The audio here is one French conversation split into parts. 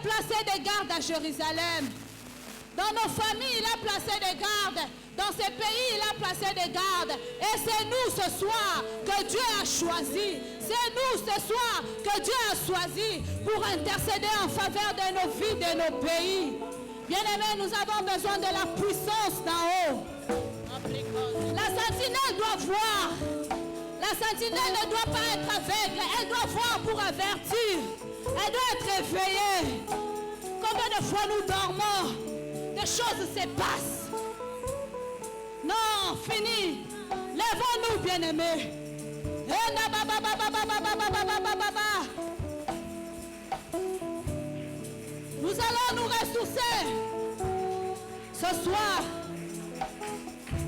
placé des gardes à Jérusalem. Dans nos familles, il a placé des gardes. Dans ces pays, il a placé des gardes. Et c'est nous ce soir que Dieu a choisi. C'est nous ce soir que Dieu a choisi pour intercéder en faveur de nos vies, de nos pays. Bien-aimés, nous avons besoin de la puissance d'en haut. La sentinelle doit voir. La sentinelle ne doit pas être aveugle. Elle doit voir pour avertir. Elle doit être éveillée. Combien de fois nous dormons? Des choses se passent. Non, fini. Lèvons-nous, bien-aimés. Nous allons nous ressourcer. Ce soir,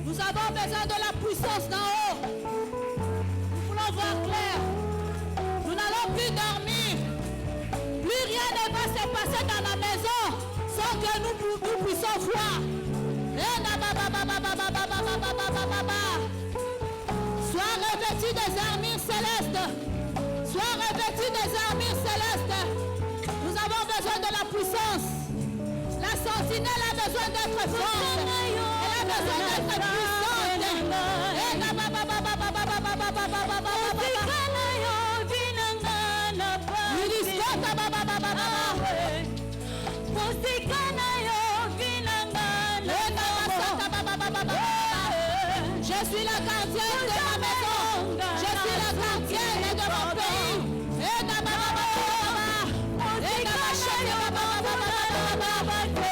nous avons besoin de la puissance d'en haut. Nous voulons voir clair. Nous n'allons plus dormir. Plus rien ne va se passer dans la maison sans que nous puissions voir. Sois revêtu des armures célestes. Sois revêtu des armures célestes. Nous avons besoin de la puissance. La sentinelle a besoin d'être forte. Elle a besoin d'être puissante. Je suis la gardienne de ma maison. Je suis la gardienne de mon pays.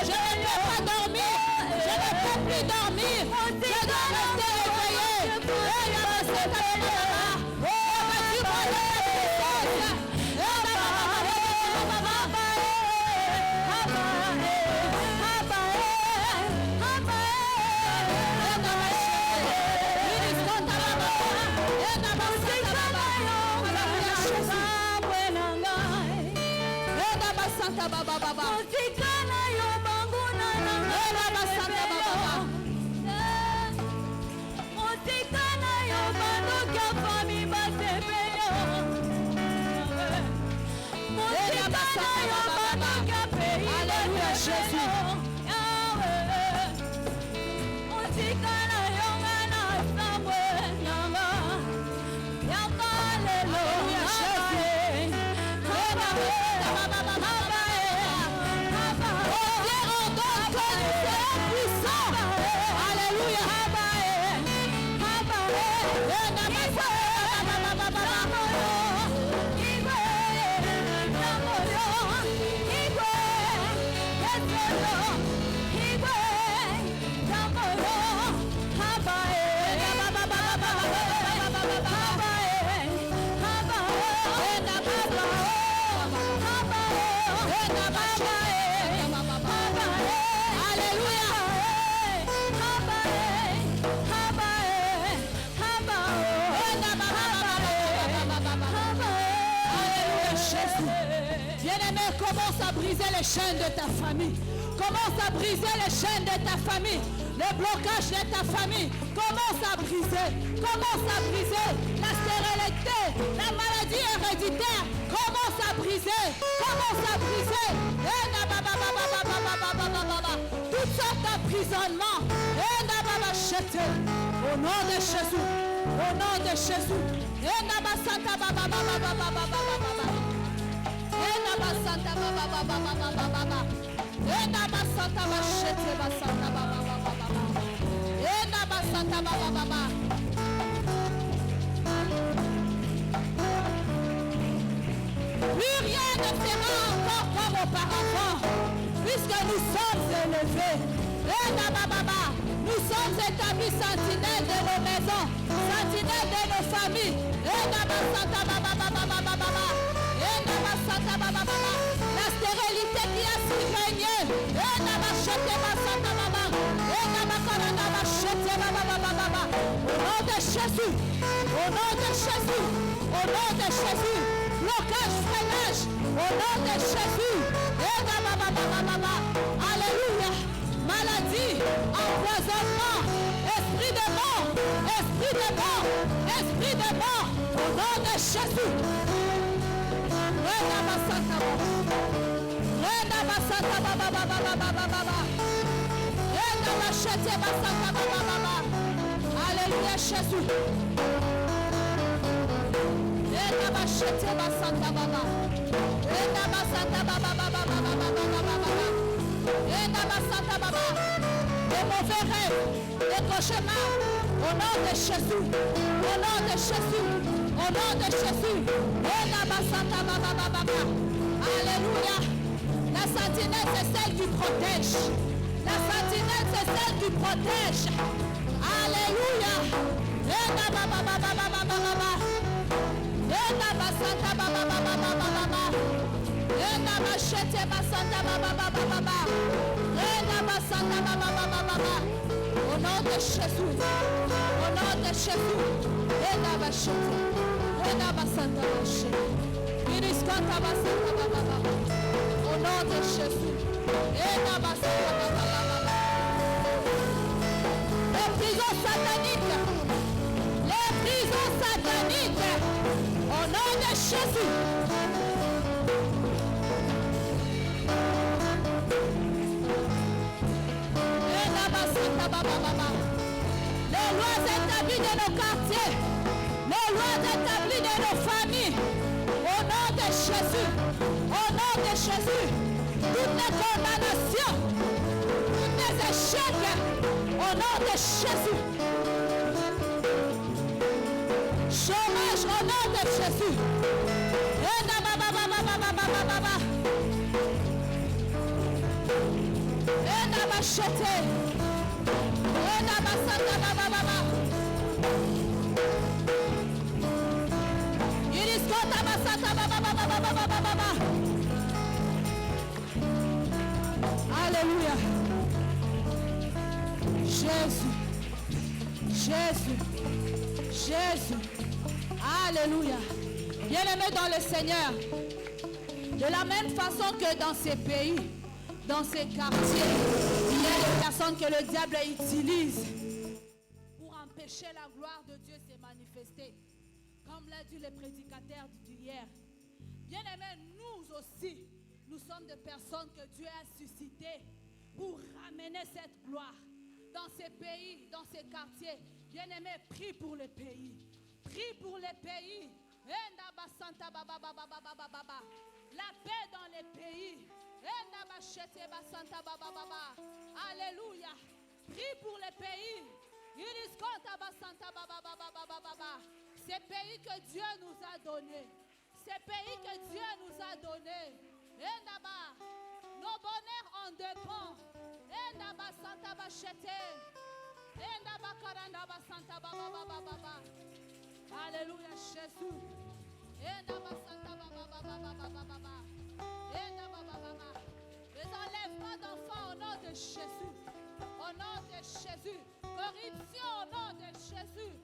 Je ne peux pas dormir. Je ne peux plus dormir. Je dois rester éveillé. Alléluia, Jésus. Les chaînes de ta famille. Commence à briser les chaînes de ta famille. Le blocage de ta famille. Commence à briser. Commence à briser. La stérilité, la maladie héréditaire. Commence à briser. Commence à briser. Toutes sortes d'emprisonnements. Au nom de Jésus. Au nom de Jésus. Santa baba baba baba baba. Ena basanta bashete basanta baba baba baba. Ena basanta baba baba. Plus rien ne sera encore comme auparavant, puisque nous sommes élevés. Ena baba baba. Nous sommes établis sentinelles de nos maisons, sentinelles de nos familles. Ena basanta baba baba baba baba. La stérilité qui a si régné. Au nom de Jésus. Au nom de Jésus. Au nom de Jésus. Blocage, freinage. Au nom de Jésus. Alléluia. Maladie, empoisonnement, esprit de mort, esprit de mort, esprit de mort. Au nom de Jésus. Renda Alléluia, Jésus. Les mauvais rêves, les cauchemars, au nom de Jésus, au nom de Jésus, au nom de Jésus. Alléluia. La sentinelle, c'est celle qui protège. La sentinelle, c'est celle qui protège. Alléluia. Au nom de Jésus, au nom de Jésus, au nom de Jésus, les prisons sataniques, au nom de Jésus. Les lois établies de nos quartiers, les lois établies de nos familles, au nom de Jésus, au nom de Jésus, toutes les condamnations, tous les échecs, au nom de Jésus. Chômage, au nom de Jésus. Alléluia. Jésus. Jésus. Jésus. Alléluia. Bien-aimés dans le Seigneur, de la même façon que dans ces pays, dans ces quartiers, il y a des personnes que le diable utilise pour empêcher la gloire de Dieu de se manifester, comme l'a dit le prédicateur d'hier. Bien-aimés, nous aussi, nous sommes des personnes que Dieu a suscitées pour ramener cette gloire dans ces pays, dans ces quartiers. Bien-aimés, prie pour les pays. Prie pour les pays. La paix dans les pays. Alléluia. Prie pour les pays. Ces pays que Dieu nous a donnés. Ces pays que Dieu nous a donnés. Nos bonheurs en dépend. Alléluia, Jésus. Les enlèvements d'enfants au nom de Jésus. Au nom de Jésus. Corruption au nom de Jésus.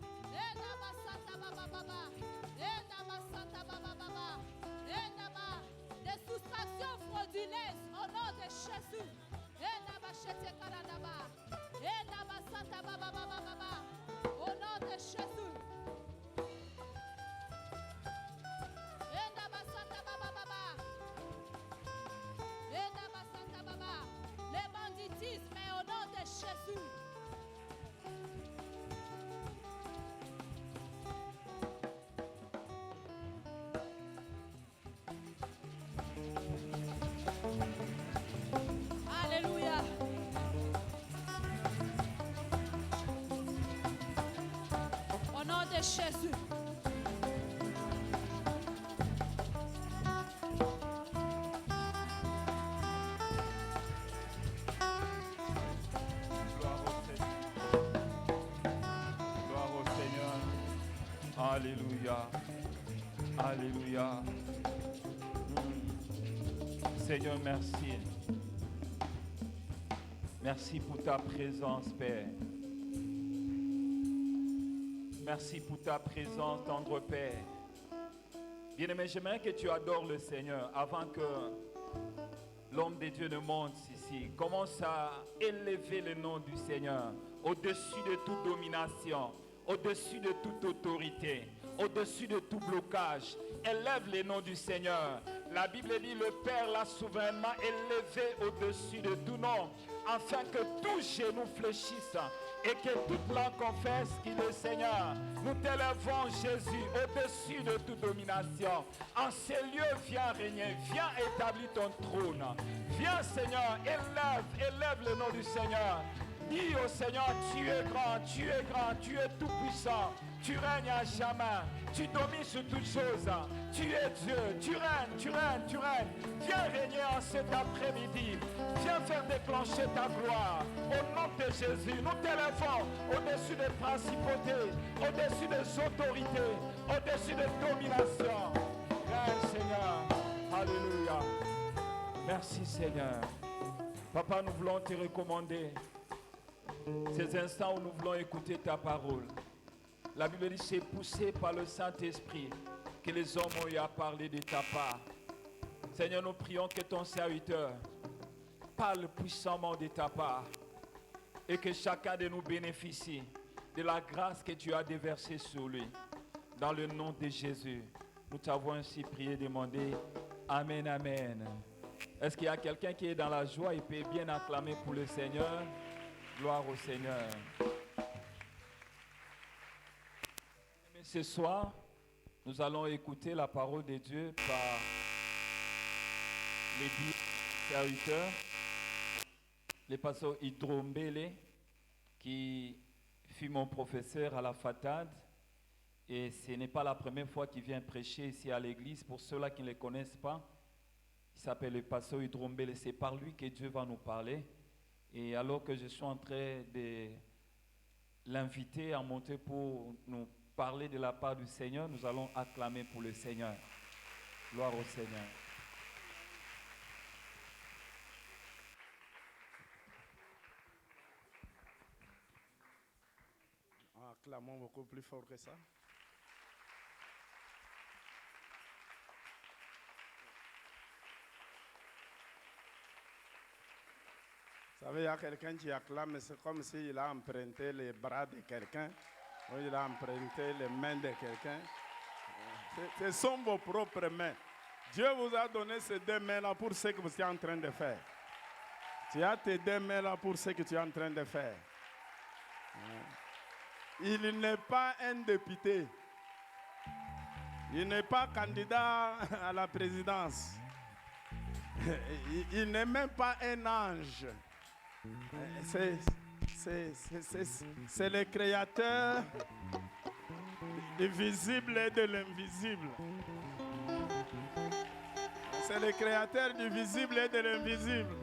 Des soustractions frauduleuses au nom de Jésus. Au nom de Jésus. Les banditismes au nom de Jésus. Alléluia. Au nom de Jésus. Alléluia. Alléluia. Seigneur, merci. Merci pour ta présence, Père. Merci pour ta présence, tendre Père. Bien-aimé, j'aimerais que tu adores le Seigneur avant que l'homme de Dieu ne monte ici. Commence à élever le nom du Seigneur au-dessus de toute domination, au-dessus de toute autorité, au-dessus de tout blocage. Élève le nom du Seigneur. La Bible dit le Père l'a souverainement élevé au-dessus de tout nom, afin que tout genou fléchisse et que toute langue confesse qu'il est Seigneur. Nous t'élevons, Jésus, au-dessus de toute domination. En ces lieux, viens régner, viens établir ton trône. Viens, Seigneur, élève le nom du Seigneur. Dis au Seigneur, tu es grand, tu es grand, tu es tout puissant. Tu règnes à jamais, tu domines sur toutes choses. Tu es Dieu, tu règnes, tu règnes, tu règnes. Viens régner en cet après-midi. Viens faire déclencher ta gloire. Au nom de Jésus, nous t'élevons au-dessus des principautés, au-dessus des autorités, au-dessus des dominations. Règne, Seigneur. Alléluia. Merci, Seigneur. Papa, nous voulons te recommander ces instants où nous voulons écouter ta parole. La Bible dit, c'est poussé par le Saint-Esprit que les hommes ont eu à parler de ta part. Seigneur, nous prions que ton serviteur parle puissamment de ta part et que chacun de nous bénéficie de la grâce que tu as déversée sur lui. Dans le nom de Jésus, nous t'avons ainsi prié et demandé. Amen, amen. Est-ce qu'il y a quelqu'un qui est dans la joie et peut bien acclamer pour le Seigneur? Gloire au Seigneur. Mais ce soir, nous allons écouter la parole de Dieu par les 10 serviteurs, le pasteur Idrombele, qui fut mon professeur à la FATAD. Et ce n'est pas la première fois qu'il vient prêcher ici à l'église. Pour ceux-là qui ne le connaissent pas, il s'appelle le pasteur Idrombele. C'est par lui que Dieu va nous parler. Et alors que je suis en train de l'inviter à monter pour nous parler de la part du Seigneur, nous allons acclamer pour le Seigneur. Gloire au Seigneur. Acclamons beaucoup plus fort que ça. Vous savez, il y a quelqu'un qui acclame, mais c'est comme s'il a emprunté les bras de quelqu'un, ou il a emprunté les mains de quelqu'un. Ce sont vos propres mains. Dieu vous a donné ces deux mains-là pour ce que vous êtes en train de faire. Tu as tes deux mains-là pour ce que tu es en train de faire. Il n'est pas un député. Il n'est pas candidat à la présidence. Il n'est même pas un ange. C'est le créateur du visible et de l'invisible. C'est le créateur du visible et de l'invisible.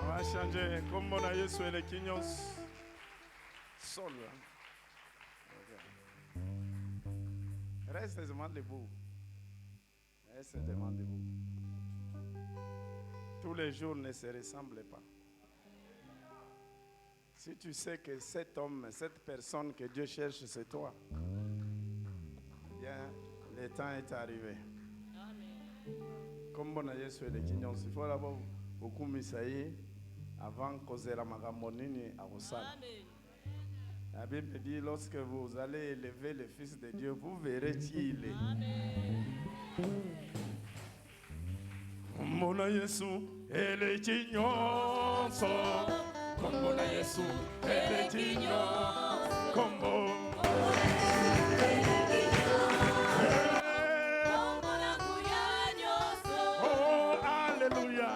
On va changer comme on a eu sur les quignons sol. Reste seulement debout. Reste seulement debout. Tous les jours ne se ressemblent pas. Si tu sais que cet homme, cette personne que Dieu cherche, c'est toi, bien, le temps est arrivé. Comme on a eu sur les quignons, il faut d'abord beaucoup misaï avant causer la magamonini à Rossal. La Bible dit, lorsque vous allez élever le Fils de Dieu, vous verrez qui il est. Mona Yesu, ele chignonso. Mona Yesu, ele chignonso. Combo. Oh, alléluia.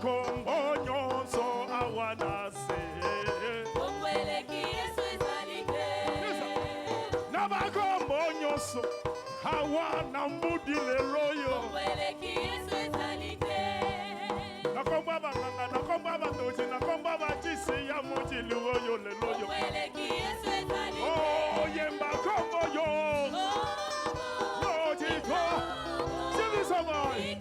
Combo nyonso awanase. Naba combo nyonso awana mbudi leloyo. Nakomba banganga, nakomba batoji, nakomba bachisi ya moji leloyo leloyo. Oh yemba combo yo. No jiko. Sili soboy.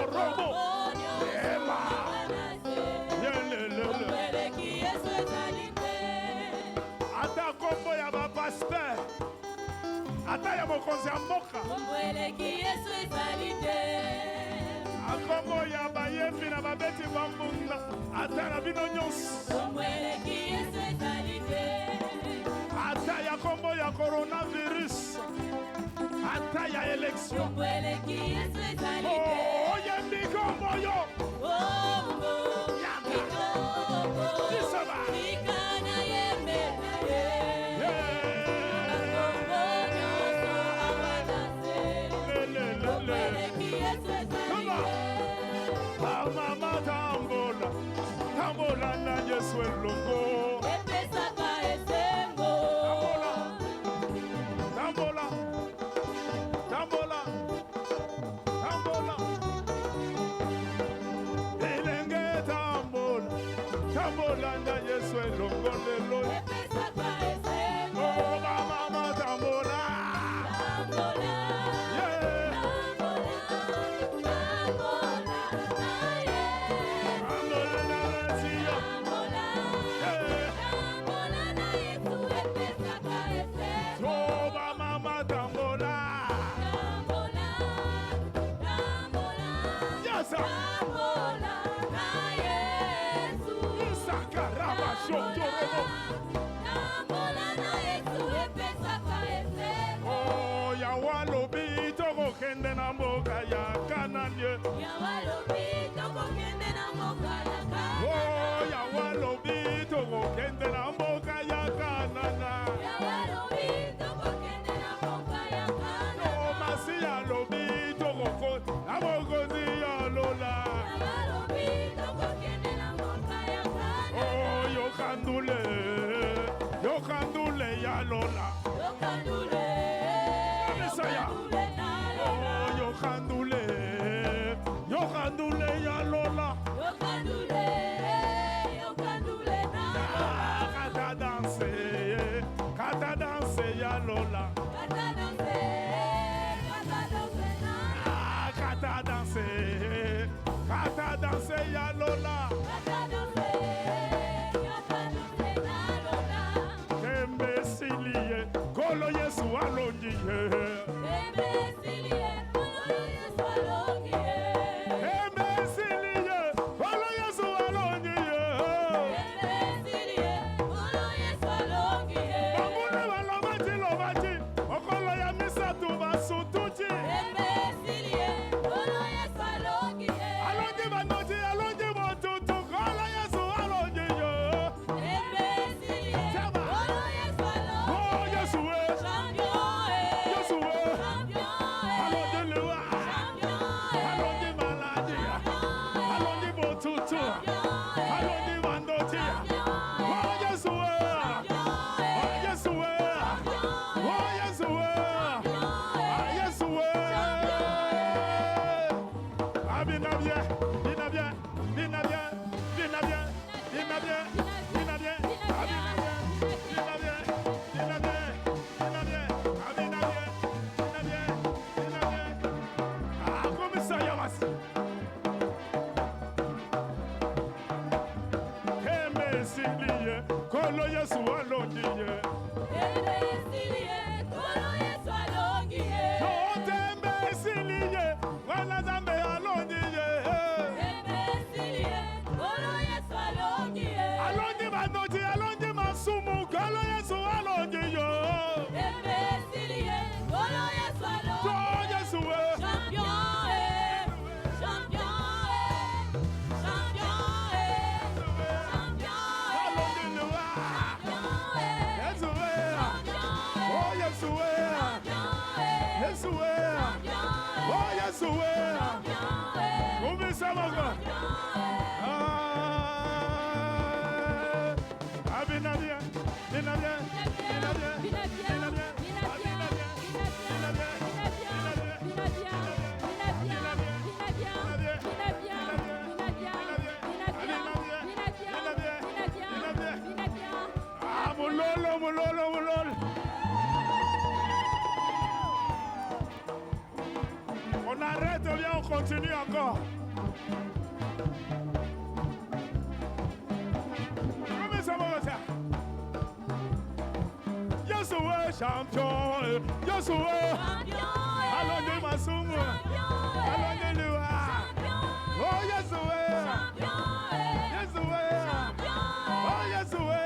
robo. Ema. Yelelele. Ata kombo ya ba pasteur. Ata ya mokonzi ya mboka. Akombo ya bayembi na babeti bambunda. Ata na bino nyonso. Ata ya kombo ya coronavirus. Ata ya élection. Oh, yembi kombo yo. Yaka. Disaba. Mama tambola, tambola na Yesu elongo. Tambola, tambola, tambola, tambola. Elenge tambola, tambola na Yesu elongo lelo. Oh mama tambola. Oh, Yawalobi toko kende na mboka ya Kananye. Oh, Yawalobi toko kende na mboka ya Kanana. Oh, Masia lobi toko kote na mokozi ya Lola. Oh, Yokandule, Yokandule ya Lola. Messiah. Oh, Yokandule, Yokandule ya Lola. Kata danse ya Lola. Kata danse ya Lola. Kembesilie, kolo Yesu alongiye. Kembesilie, kolo Yesu alongiye. Bangule balobati lobati, okolo ya misatu basututi. Alongi banoti, alongi botutu, kolo Yesu alongiye. Kolo Yesu alongiye. Tembe silie, wana zambe alongiye. Alongi banoti, alongi masumu, kolo Yesu alongiye. Yesu On arrête, on vient, on continue encore. Comment ça va ça? Yeshua champion, Yeshua allons de Masumu, allons de Lua. Oh Yeshua, Yeshua, oh Yeshua.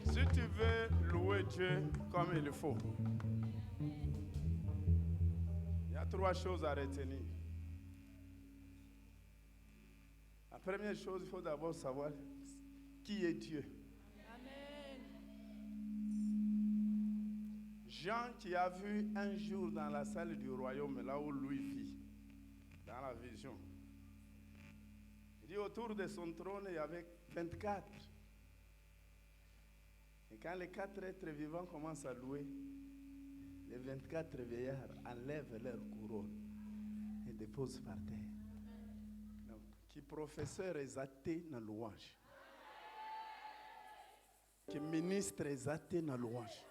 Si tu veux louer Dieu comme il faut, il y a 3 choses à retenir. La première chose, il faut d'abord savoir qui est Dieu. Amen. Jean qui a vu un jour dans la salle du royaume, là où Louis vit, dans la vision, il dit autour de son trône, il y avait 24. Et quand les 4 êtres vivants commencent à louer, les 24 vieillards enlèvent leur couronne et déposent par terre. Donc, qui professeur exalté dans la louange, qui ministre exalté dans la louange.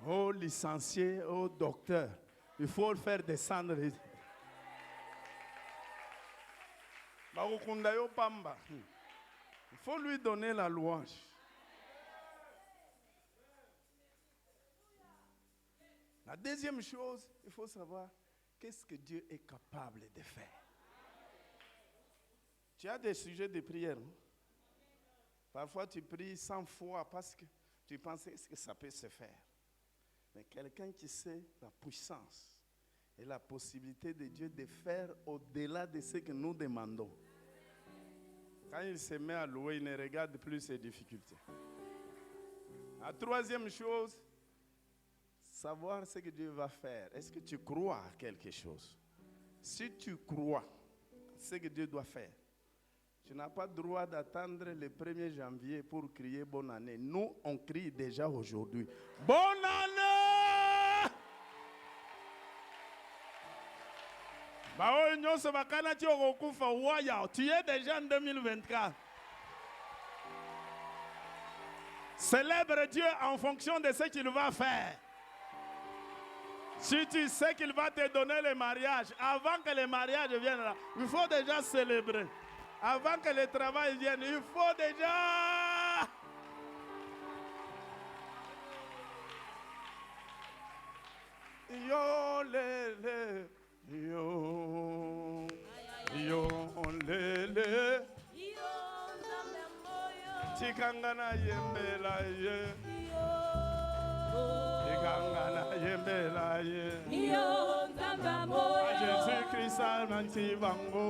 Oh licencié, oh docteur, il faut le faire descendre. Il faut lui donner la louange. La deuxième chose, il faut savoir qu'est-ce que Dieu est capable de faire. Tu as des sujets de prière. Non? Parfois, tu pries 100 fois parce que tu penses que ça peut se faire. Mais quelqu'un qui sait la puissance et la possibilité de Dieu de faire au-delà de ce que nous demandons. Quand il se met à louer, il ne regarde plus ses difficultés. La troisième chose, savoir ce que Dieu va faire. Est-ce que tu crois à quelque chose? Si tu crois ce que Dieu doit faire, tu n'as pas le droit d'attendre le 1er janvier pour crier bonne année. Nous, on crie déjà aujourd'hui. Bonne année! Tu es déjà en 2024. Célèbre Dieu en fonction de ce qu'il va faire. Si tu sais qu'il va te donner le mariage, avant que le mariage vienne là, il faut déjà célébrer. Avant que le travail vienne, il faut déjà... Yo lele, yo, yo lele, tikangana yembela ye, tikangana yembela ye, Jésus-Christ almanti bango,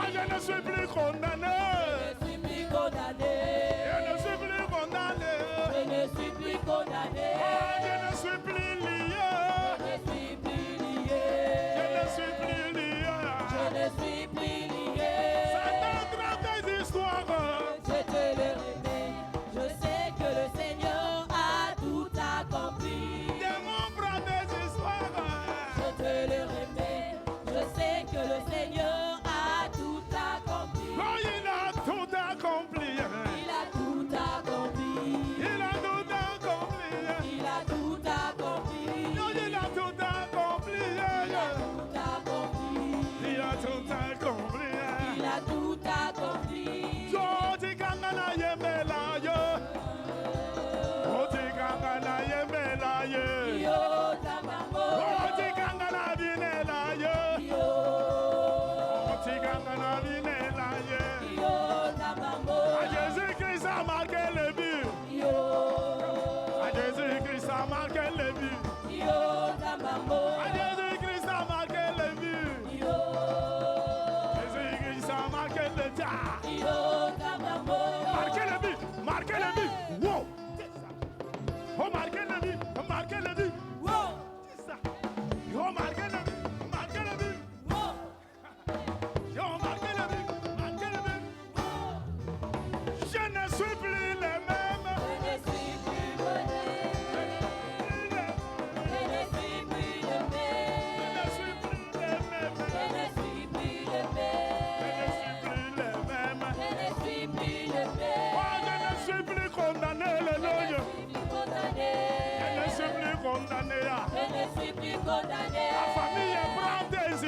je ne suis plus condamné. Je ne suis plus condamné. Je ne suis plus condamné. Je ne suis plus condamné. Je ne suis plus lié. Je ne suis plus lié. Je ne suis plus lié. Je ne suis plus lié.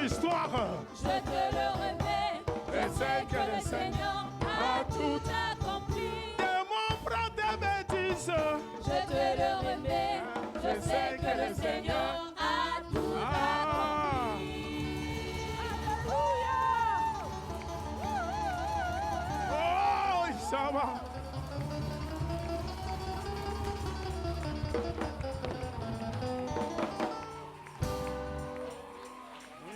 l'histoire. Je te le remets. Je sais que le Seigneur a tout accompli. Démon, prends tes bêtises. Je te le remets. Je sais que le Seigneur a tout accompli. Alléluia. Oh, ça va.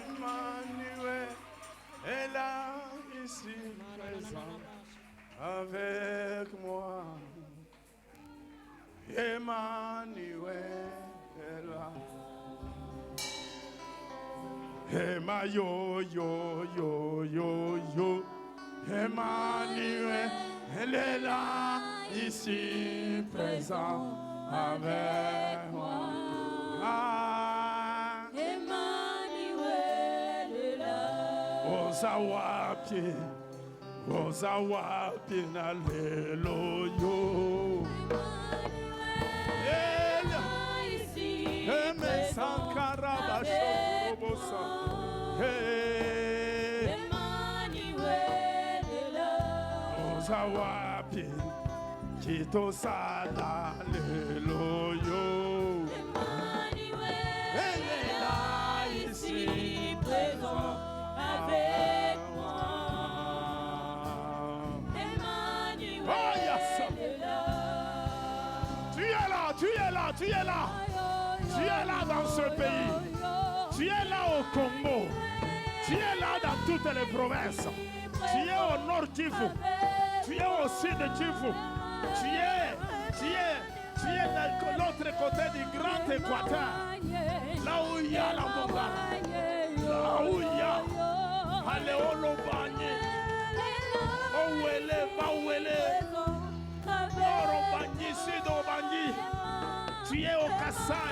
Emmanuel est là, ici présent, avec moi. Emmanuel est là. Emma yo yo yo yo yo. Emmanuel, elle est là, ici présent, avec moi. Ah. Emmanuel est là. Osawapi, Osawapi n'alléluia. Ici, Aimé Sankara Bashobosa. Emmanuel est là. Osawapi, Kito Sada, Alléluia. Elle est là, ici, présent avec moi. Emmanuel est là. Tu es là, tu es là, tu es là. Tu es là dans ce pays. Tu es là au Congo. Tu es là dans toutes les provinces. Tu es au nord Kivu. Tu es au sud de Kivu. Tu es de l'autre côté du grand Équateur. Là où il y a la Mongala. Là où il y a Aléolo Bagné. Ouélé, Baouélé. Nord au Bagni, sud au Bagni. Tu es au Kassai.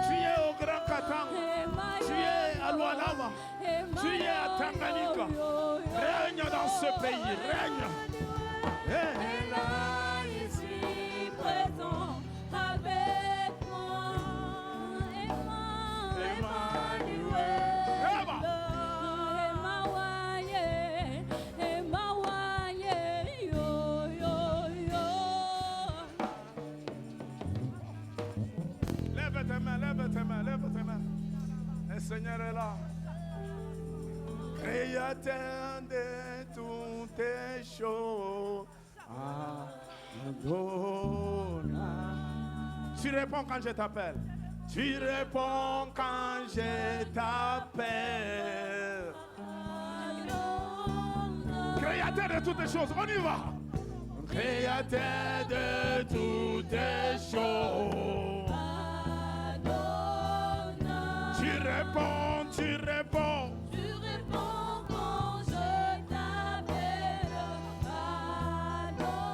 Tu es au Grand Katanga. Tu es à Lualaba. Tu es à Tanganyika. Règne dans ce pays. Règne. Elle est ici présent avec moi. Emmanuel est là. Emmanuel, yo, yo, yo. Lève tes mains, lève tes mains, lève tes mains. Le Seigneur est là. Créateur de toutes les choses. Adonai. Tu réponds quand je t'appelle. Tu réponds quand je t'appelle. Créateur de toutes les choses. On y va. Créateur de toutes les choses. Tu réponds, tu réponds. Tu réponds quand je t'appelle.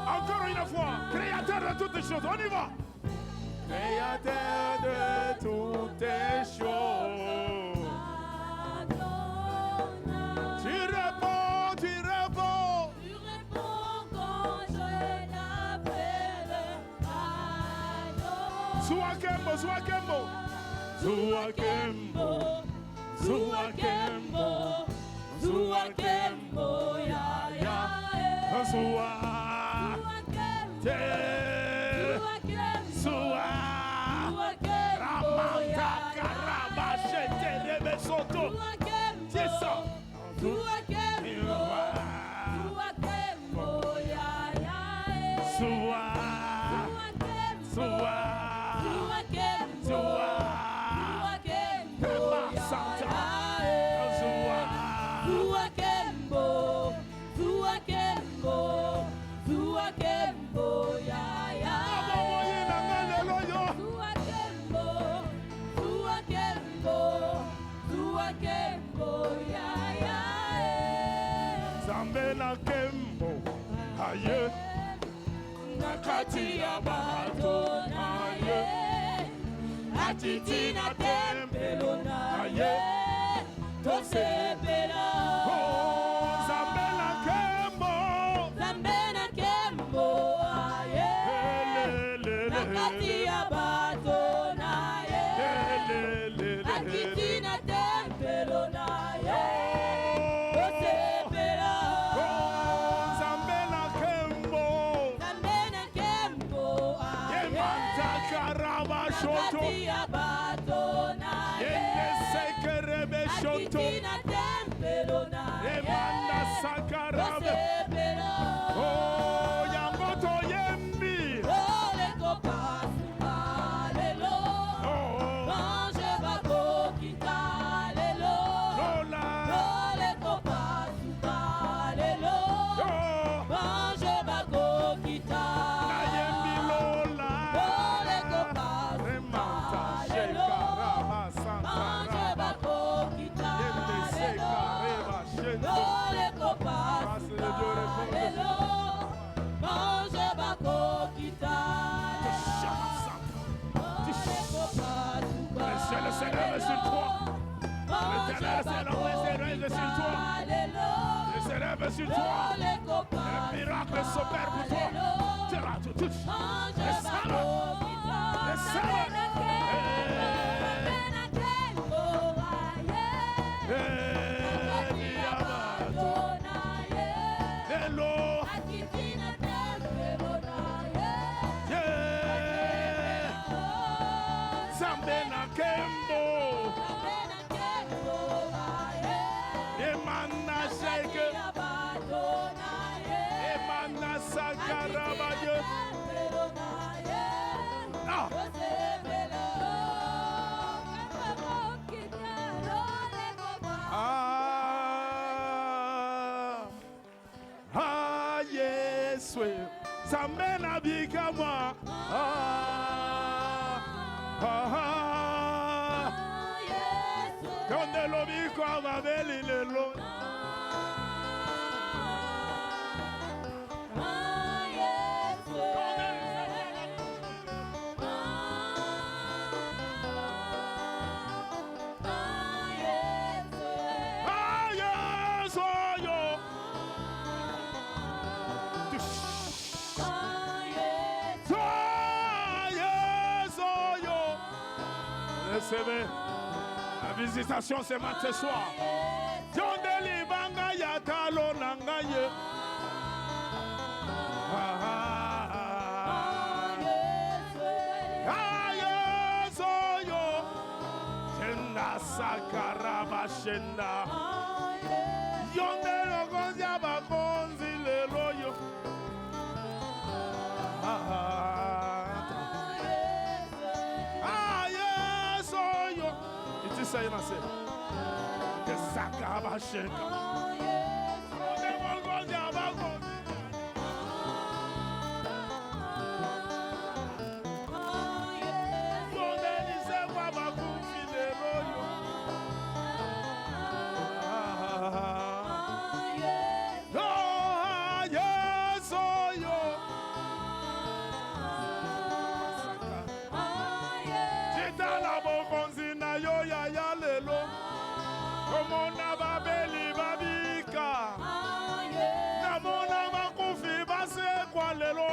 Encore une fois, créateur de toutes les choses, on y va. Créateur de toutes les choses. Tu réponds, tu réponds. Tu réponds quand je t'appelle. Suakembo, Suakembo. Suakembo. Suakembo. Suakembo, ya, ya, Kembo, aye, nakati ya bato aye, atiti na tempelo na aye, tosepela. Oh, Zambela Kembo, Zambena Kembo, aye, nakati ya bato na aye, atiti na tempelo na shoto. Nakati ya bato na Yende ye. sekerebe shoto. Akiti na tempelo na ye. Emanda sakarabe. Osepelo. Oh, yangoto yembi. Ole kopasuka lelo. Oh, Mange bako kita lelo. Lola. Ole kopasuka lelo. Oh, Mange bako kita na yembi Lola. Ole kopasuka Remanta lelo. shekaraba Mange sankaraba. bako kita Yende lelo. sekareba shendo. Ole kopasuka lelo. Mange bako kita Laissez le Seigneur est sur toi. L'Éternel est sur toi. Le Seigneur est sur toi. Un miracle s'opère pour toi. Touche. Laisse-le. Zambena bika moi. Quand de l'obi quoi va beli le long. Recevez la visitation ce matin ce soir. Jondeli banga ya talo nangaye. Shenda sakaraba shenda. Yondelo gonzia bakonzi leloyo. Say na say the sakaba sheka the mongo jabago Bonde ni se kwa bakufi de royo Oh yes oh yo Jitala bokonzi na yo ya ya lelo Komona babeli babika Namona makufi base kwa lelo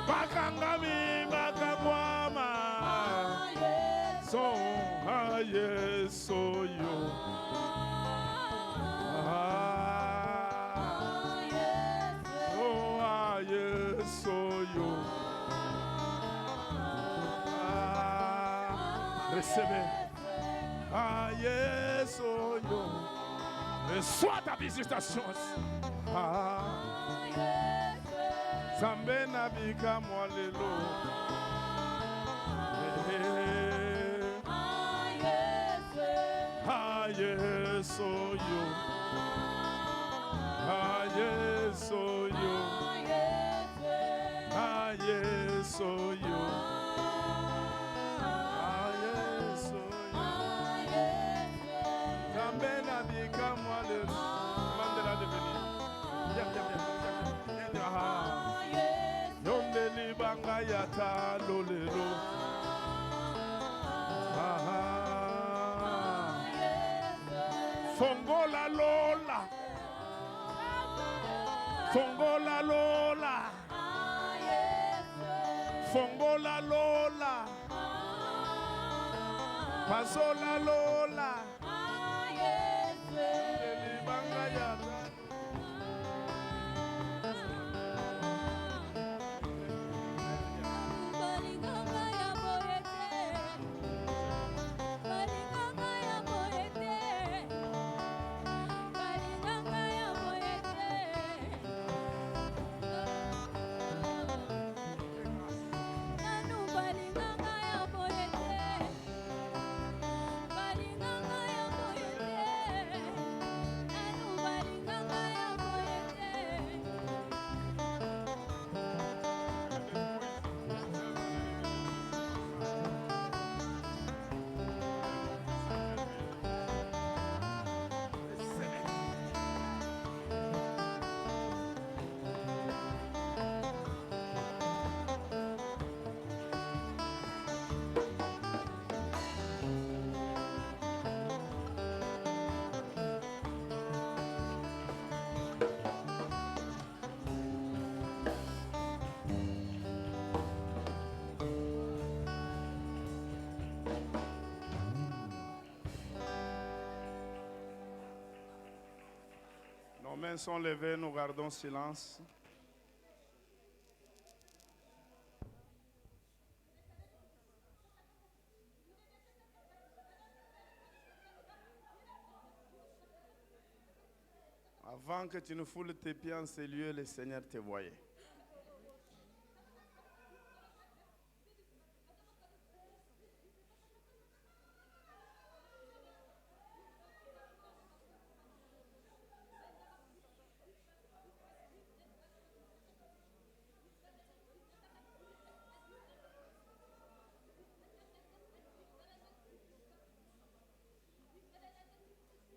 Bakangami bakakwama So aye so yo So aye so yo Recevez. Ah, yes, oh, yo. Reçois ta visitation. Ah, Zambe na bika mwalelo. Ah, yes, oh, yo. Ah, yes, oh, yo. Ah, yes, oh, yo. Yata lolelo. Fongola lola. Fongola lola. Fongola lola. Pasola lola. Banga yata. Nos mains sont levées, nous gardons silence. Avant que tu ne foules tes pieds en ces lieux, le Seigneur te voyait.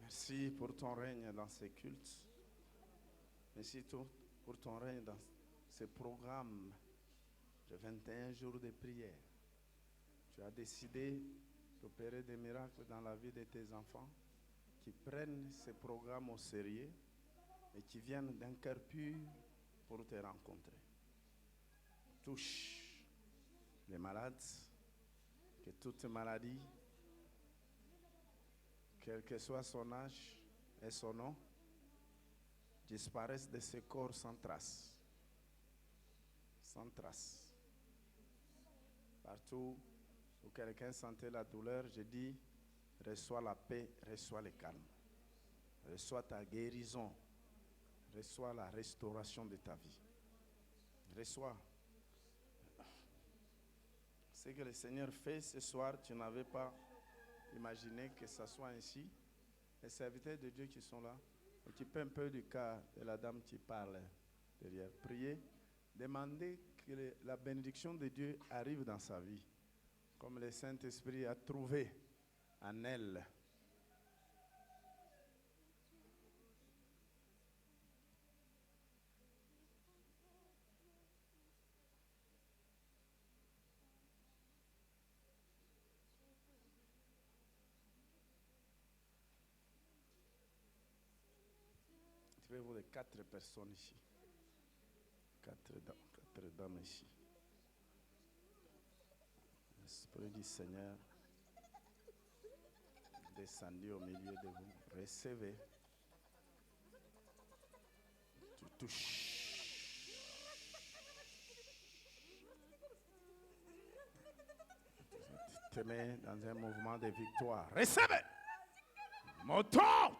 Merci pour ton règne dans ces cultes. Merci pour ton règne dans ces programmes de 21 jours de prière. Tu as décidé d'opérer des miracles dans la vie de tes enfants qui prennent ces programmes au sérieux et qui viennent d'un cœur pur pour te rencontrer. Touche les malades, que toute maladie, quel que soit son âge et son nom, disparaissent de ce corps sans trace. Sans trace. Partout où quelqu'un sentait la douleur, je dis, reçois la paix, reçois le calme. Reçois ta guérison. Reçois la restauration de ta vie. Reçois. Ce que le Seigneur fait ce soir, tu n'avais pas imaginé que ça soit ainsi. Les serviteurs de Dieu qui sont là, occupez un peu du cas de la dame qui parle derrière. Priez, demandez que la bénédiction de Dieu arrive dans sa vie, comme le Saint-Esprit a trouvé en elle. Trouvez-vous les 4 personnes ici. 4 dames ici. L'Esprit du Seigneur descendu au milieu de vous. Recevez. Tu touches. Tu te mets dans un mouvement de victoire. Recevez. Montant.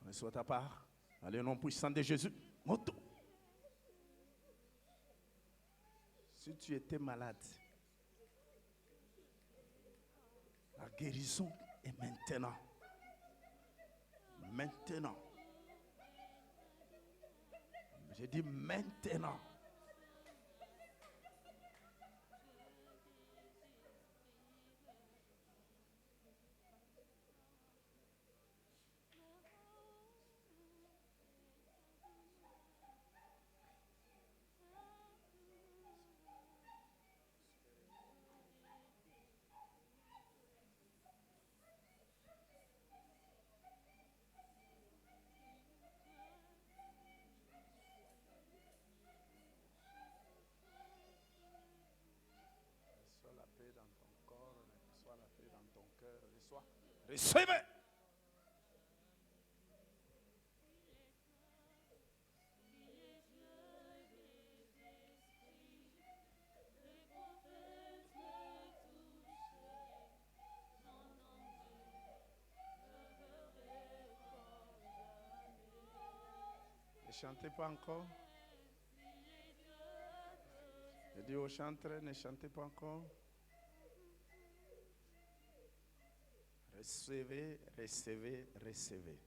Reçois ta part. Allez, au nom puissant de Jésus. Moto. Si tu étais malade, la guérison est maintenant. Maintenant. J'ai dit maintenant. Recevez. Ne chantez pas encore. Je dis aux chanteurs, ne chantez pas encore. Recevez, recevez, recevez.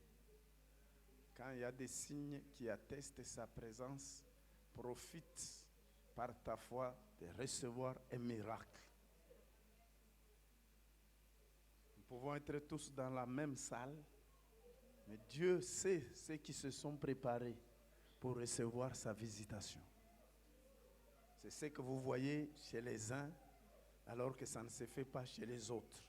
Quand il y a des signes qui attestent sa présence, profite par ta foi de recevoir un miracle. Nous pouvons être tous dans la même salle, mais Dieu sait ceux qui se sont préparés pour recevoir sa visitation. C'est ce que vous voyez chez les uns, alors que ça ne se fait pas chez les autres.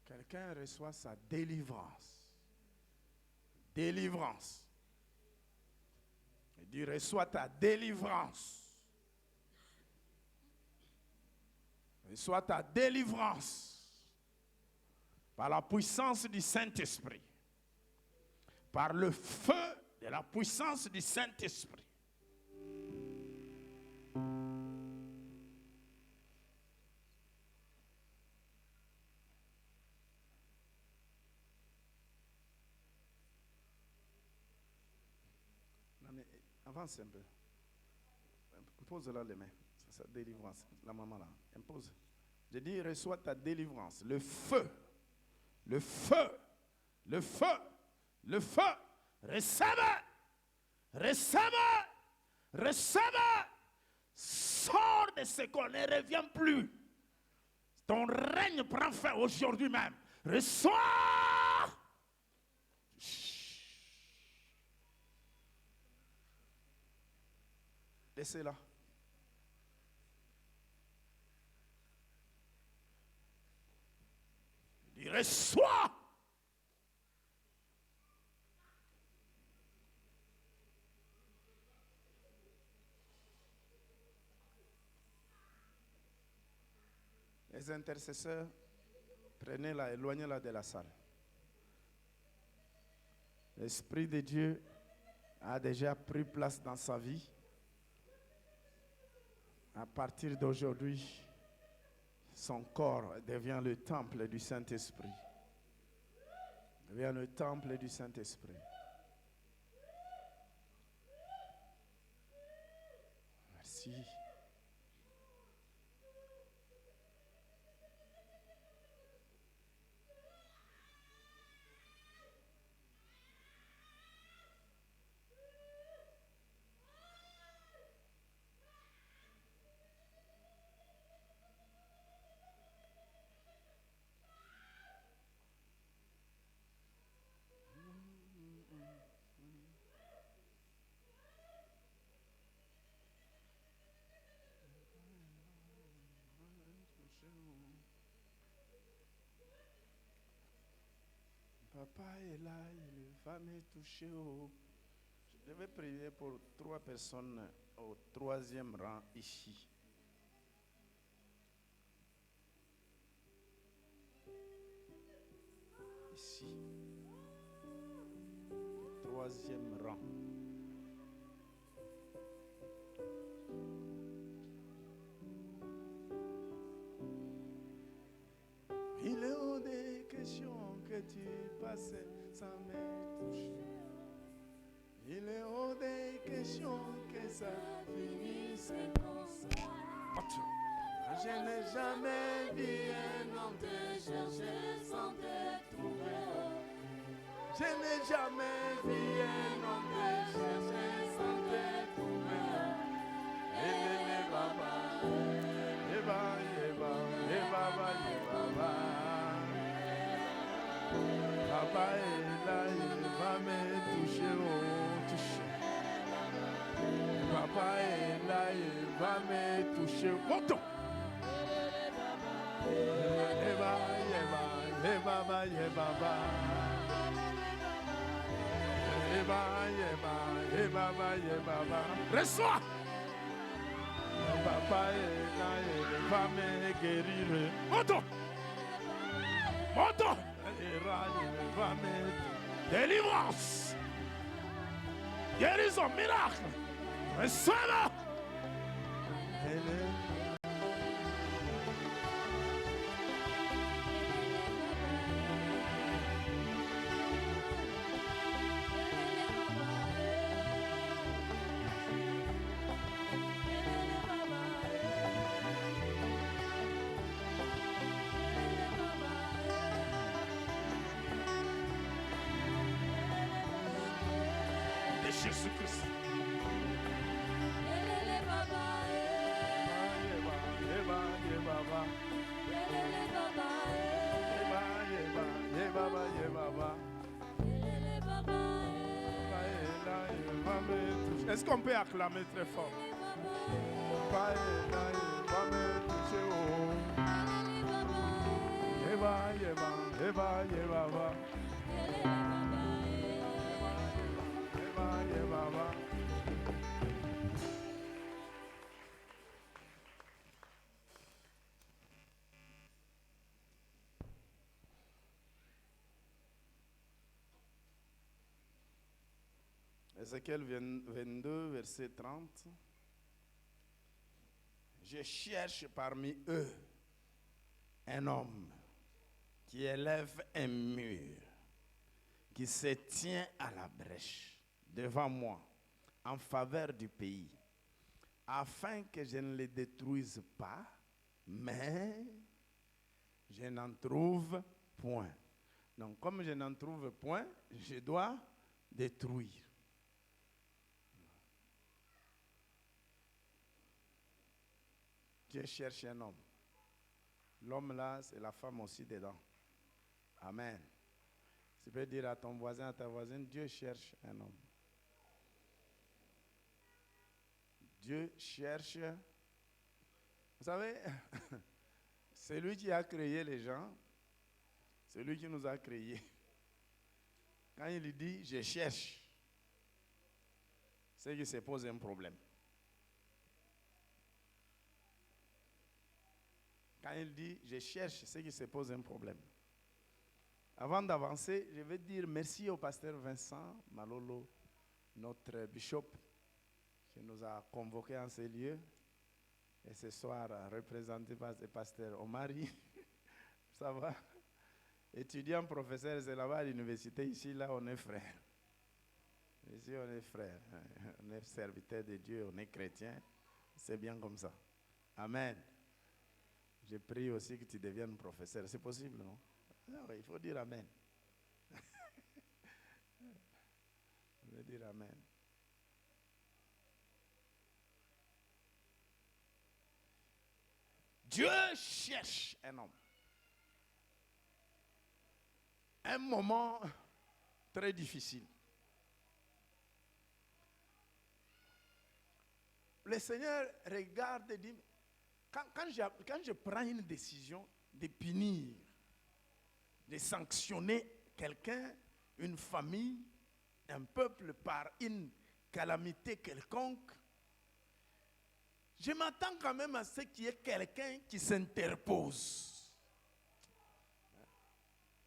Quelqu'un reçoit sa délivrance. Délivrance. dis, reçois ta délivrance. Reçois ta délivrance par la puissance du Saint-Esprit. Par le feu de la puissance du Saint-Esprit. Avance un peu. Impose-la les mains. C'est sa délivrance. La maman là. Impose. Je dis, reçois ta délivrance. Le feu. Le feu. Le feu. Le feu. Recevez. Recevez. Recevez. Sors de ce qu'on ne revient plus. Ton règne prend fin aujourd'hui même. Reçois. Laissez-la. Il reçoit. Les intercesseurs, prenez-la, éloignez-la de la salle. L'Esprit de Dieu a déjà pris place dans sa vie. À partir d'aujourd'hui, son corps devient le temple du Saint-Esprit. Devient le temple du Saint-Esprit. Merci. Papa est là, il va me toucher. Je vais prier pour 3 personnes au 3e rang ici. Ici. 3e rang. Il est hors des questions que tu passes sans me toucher. Il est hors des questions que ça finisse comme ça. Je n'ai jamais vu un homme te chercher sans te trouver. Je n'ai jamais vu un homme te chercher sans te trouver. Et baba, et baba, Papa est là, il va me toucher, toucher. Papa est là, il va me toucher. Montons. Reçois. Papa est là, il va me guérir. Montons. Montons. Il va me délivrance. Guérison, miracle. Reçois-le. Jésus-Christ. Est-ce qu'on peut acclamer très fort? Papa est là, il va me toucher. Ézéchiel 22, verset 30. Je cherche parmi eux un homme qui élève un mur, qui se tient à la brèche devant moi en faveur du pays, afin que je ne les détruise pas, mais je n'en trouve point. Donc, comme je n'en trouve point, je dois détruire. Dieu cherche un homme. L'homme là, c'est la femme aussi dedans. Amen. Tu peux dire à ton voisin, à ta voisine, Dieu cherche un homme. Dieu cherche. Vous savez, c'est lui qui a créé les gens. C'est lui qui nous a créés. Quand il dit, je cherche, c'est qu'il se pose un problème. Quand il dit, je cherche, c'est qu'il se pose un problème. Avant d'avancer, je vais dire merci au pasteur Vincent Malolo, notre bishop, qui nous a convoqués en ces lieux. Et ce soir, représenté par le pasteur Omari. Ça va? Étudiant, professeur, c'est là-bas à l'université. Ici, là, on est frères. Ici, on est frères. On est serviteurs de Dieu, on est chrétiens. C'est bien comme ça. Amen. Je prie aussi que tu deviennes professeur. C'est possible, non? Non, il faut dire Amen. Il faut dire Amen. Dieu cherche un homme. Un moment très difficile. Le Seigneur regarde et dit, quand je prends une décision de punir, de sanctionner quelqu'un, une famille, un peuple par une calamité quelconque, je m'attends quand même à ce qu'il y ait quelqu'un qui s'interpose.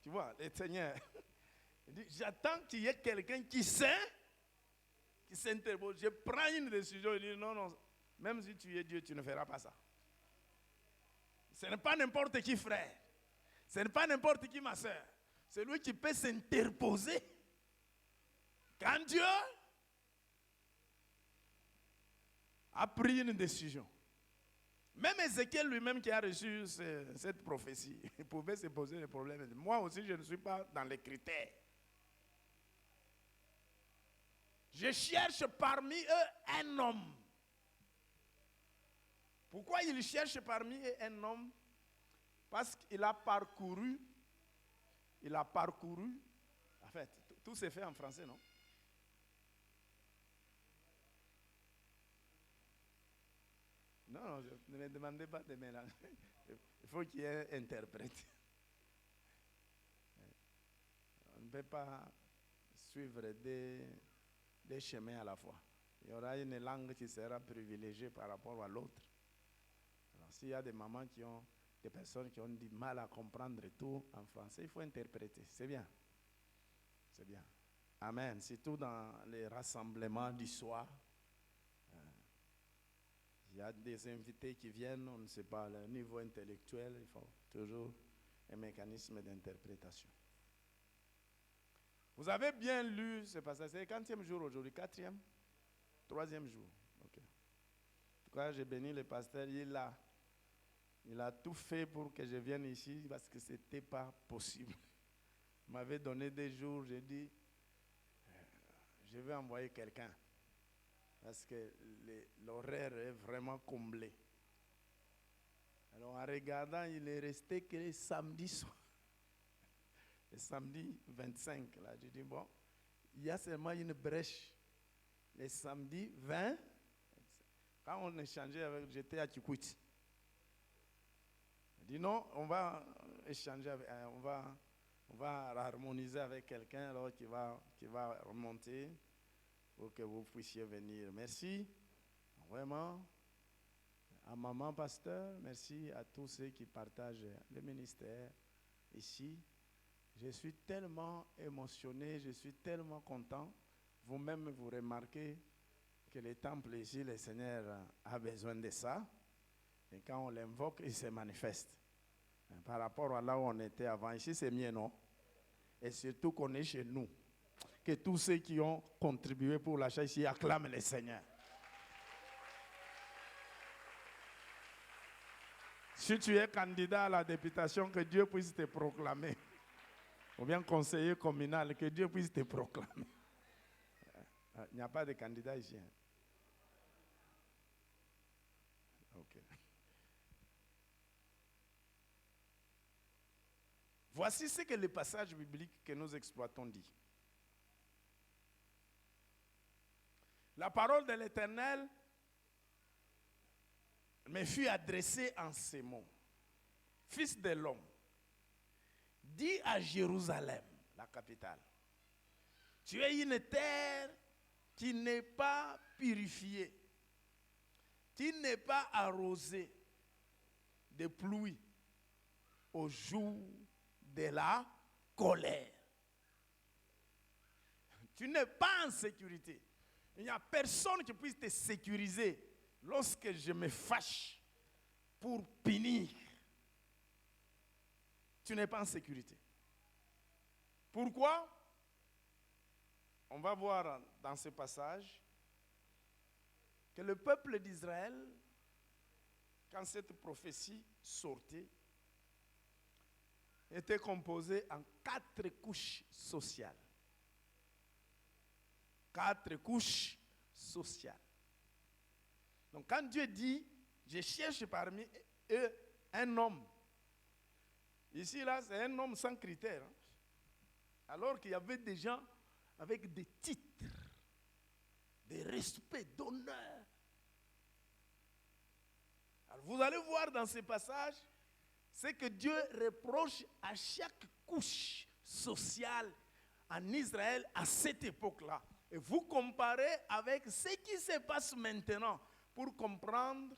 Tu vois, le Seigneur, il dit, j'attends qu'il y ait quelqu'un qui s'interpose. Je prends une décision, il dit, non, même si tu es Dieu, tu ne feras pas ça. Ce n'est pas n'importe qui, frère. Ce n'est pas n'importe qui, ma soeur. C'est lui qui peut s'interposer. Quand Dieu a pris une décision. Même Ézéchiel lui-même qui a reçu cette prophétie, il pouvait se poser des problèmes. Moi aussi, je ne suis pas dans les critères. Je cherche parmi eux un homme. Pourquoi il cherche parmi eux un homme? Parce qu'il a parcouru, en fait, tout s'est fait en français, non? Non, ne me demandez pas de mélanger. Il faut qu'il y ait un interprète. On ne peut pas suivre des chemins à la fois. Il y aura une langue qui sera privilégiée par rapport à l'autre. Alors, s'il y a des mamans des personnes qui ont du mal à comprendre tout en français, il faut interpréter. C'est bien. C'est bien. Amen. Surtout dans les rassemblements du soir. Il y a des invités qui viennent, on ne sait pas, le niveau intellectuel, il faut toujours un mécanisme d'interprétation. Vous avez bien lu ce passage, c'est le 40e jour aujourd'hui, 4e, 3e jour. Okay. En tout cas, j'ai béni le pasteur, il a tout fait pour que je vienne ici parce que ce n'était pas possible. Il m'avait donné des jours, j'ai dit, je vais envoyer quelqu'un. Parce que l'horaire est vraiment comblé. Alors en regardant, il est resté que les samedis soirs. Le samedi 25, là, j'ai dit, bon, il y a seulement une brèche. Le samedi 20, quand on échangeait avec, j'étais à Kikwit. Il dit non, on va échanger, on va harmoniser avec quelqu'un alors qui va remonter. Pour que vous puissiez venir. Merci, vraiment, à maman pasteur, merci à tous ceux qui partagent le ministère ici. Je suis tellement émotionné, je suis tellement content Vous-même, vous remarquez que le temple ici, le Seigneur a besoin de ça. Et quand on l'invoque, il se manifeste. Par rapport à là où on était avant, ici c'est mieux, non? Et surtout qu'on est chez nous. Que tous ceux qui ont contribué pour l'achat ici acclament le Seigneur. Si tu es candidat à la députation, que Dieu puisse te proclamer. Ou bien conseiller communal, que Dieu puisse te proclamer. Il n'y a pas de candidat ici. Ok. Voici ce que le passage biblique que nous exploitons dit. La parole de l'Éternel me fut adressée en ces mots. Fils de l'homme, dis à Jérusalem, la capitale, tu es une terre qui n'est pas purifiée, qui n'est pas arrosée de pluie au jour de la colère. Tu n'es pas en sécurité. Il n'y a personne qui puisse te sécuriser lorsque je me fâche pour punir. Tu n'es pas en sécurité. Pourquoi? On va voir dans ce passage que le peuple d'Israël, quand cette prophétie sortait, était composé en 4 couches sociales. 4 couches sociales. Donc quand Dieu dit, je cherche parmi eux un homme. Ici, là, c'est un homme sans critères. Hein? Alors qu'il y avait des gens avec des titres, de respect, d'honneur. Alors vous allez voir dans ce passage, c'est que Dieu reproche à chaque couche sociale en Israël à cette époque-là. Et vous comparez avec ce qui se passe maintenant pour comprendre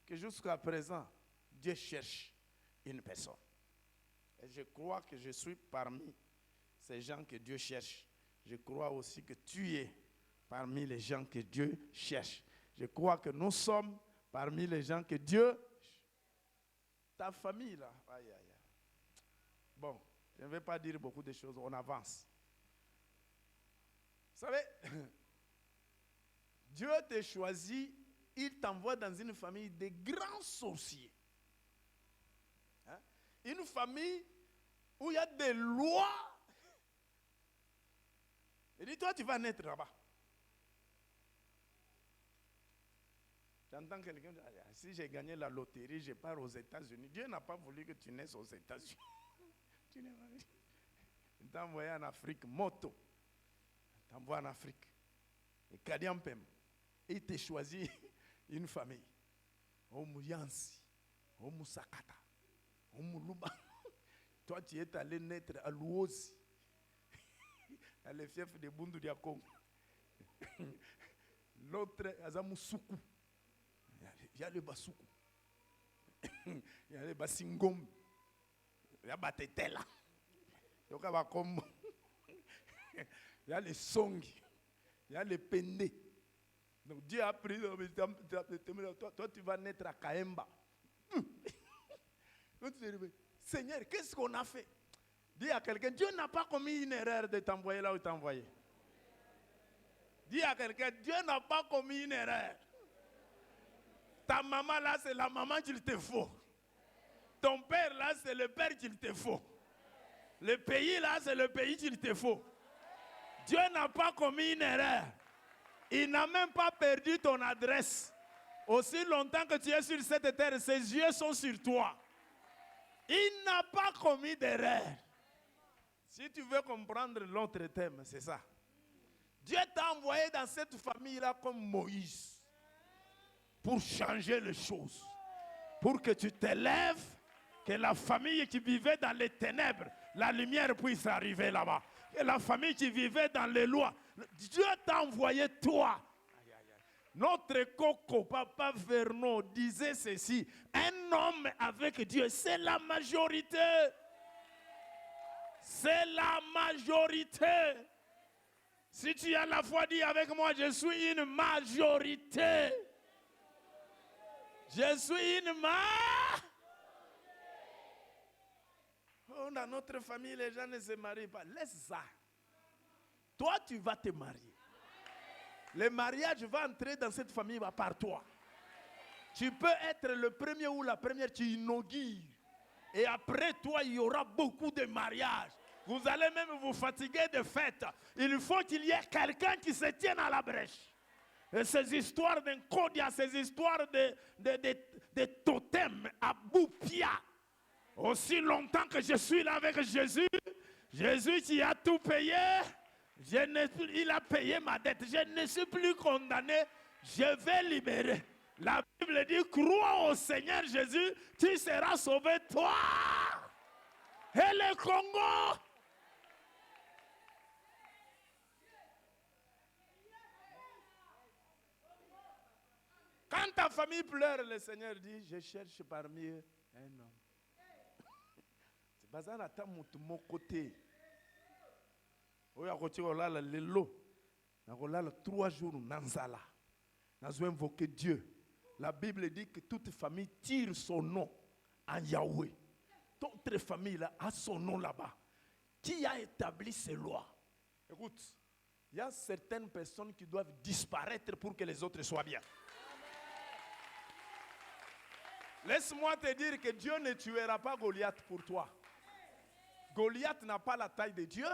que jusqu'à présent, Dieu cherche une personne. Et je crois que je suis parmi ces gens que Dieu cherche. Je crois aussi que tu es parmi les gens que Dieu cherche. Je crois que nous sommes parmi les gens que Dieu... Ta famille là, aïe, aïe, aïe. Bon, je ne vais pas dire beaucoup de choses, on avance. Vous savez, Dieu te choisit, il t'envoie dans une famille de grands sorciers. Hein? Une famille où il y a des lois. Il dit, toi tu vas naître là-bas. J'entends quelqu'un dire, si j'ai gagné la loterie, je pars aux États-Unis. Dieu n'a pas voulu que tu naisses aux États-Unis. Il t'a envoyé en Afrique, moto. Il t'a envoyé en Afrique. Et Kadiampem. Et il t'a choisi une famille. Omu Yansi, Omu Sakata, Omu Luba. Toi, tu es allé naître à Luozi, dans le fief de Bundu Diakom. L'autre, Azamu Soukou. Il y a le Basoukou. Il y a le Basingom. Il y a Batetela. Il y a les Songi. Il y a les Pendé. Donc Dieu a pris. Toi, tu vas naître à Kaemba. Seigneur, qu'est-ce qu'on a fait? Dis à quelqu'un, Dieu n'a pas commis une erreur de t'envoyer là où il t'a envoyé. Dis à quelqu'un, Dieu n'a pas commis une erreur. Ta maman là, c'est la maman qu'il te faut. Ton père là, c'est le père qu'il te faut. Le pays là, c'est le pays qu'il te faut. Dieu n'a pas commis une erreur. Il n'a même pas perdu ton adresse. Aussi longtemps que tu es sur cette terre, ses yeux sont sur toi. Il n'a pas commis d'erreur. Si tu veux comprendre l'autre thème, c'est ça. Dieu t'a envoyé dans cette famille-là comme Moïse pour changer les choses. Pour que tu t'élèves, que la famille qui vivait dans les ténèbres, la lumière puisse arriver là-bas. Que la famille qui vivait dans les lois, Dieu t'a envoyé toi. Notre coco, Papa Vernon, disait ceci: un homme avec Dieu, c'est la majorité. C'est la majorité. Si tu as la foi, dis avec moi, je suis une majorité. Je suis une Oh, dans notre famille, les gens ne se marient pas. Laisse ça. Toi, tu vas te marier. Le mariage va entrer dans cette famille par toi. Tu peux être le premier ou la première, tu inaugures. Et après toi, il y aura beaucoup de mariages. Vous allez même vous fatiguer de fêtes. Il faut qu'il y ait quelqu'un qui se tienne à la brèche. Et ces histoires d'encodia, ces histoires de totems à Boupia. Aussi longtemps que je suis là avec Jésus, Jésus qui a tout payé, il a payé ma dette. Je ne suis plus condamné, je vais libérer. La Bible dit, crois au Seigneur Jésus, tu seras sauvé toi et le Congo. Quand ta famille pleure, le Seigneur dit, je cherche parmi eux un homme. C'est pas ça, attends mon côté. Oya côté olala lelo. Na olala 3 jours nanzala. Nous invoquer Dieu. La Bible dit que toute famille tire son nom en Yahweh. Toute famille là a son nom là-bas. Qui a établi ces lois? Écoute, il y a certaines personnes qui doivent disparaître pour que les autres soient bien. Laisse-moi te dire que Dieu ne tuera pas Goliath pour toi. Goliath n'a pas la taille de Dieu.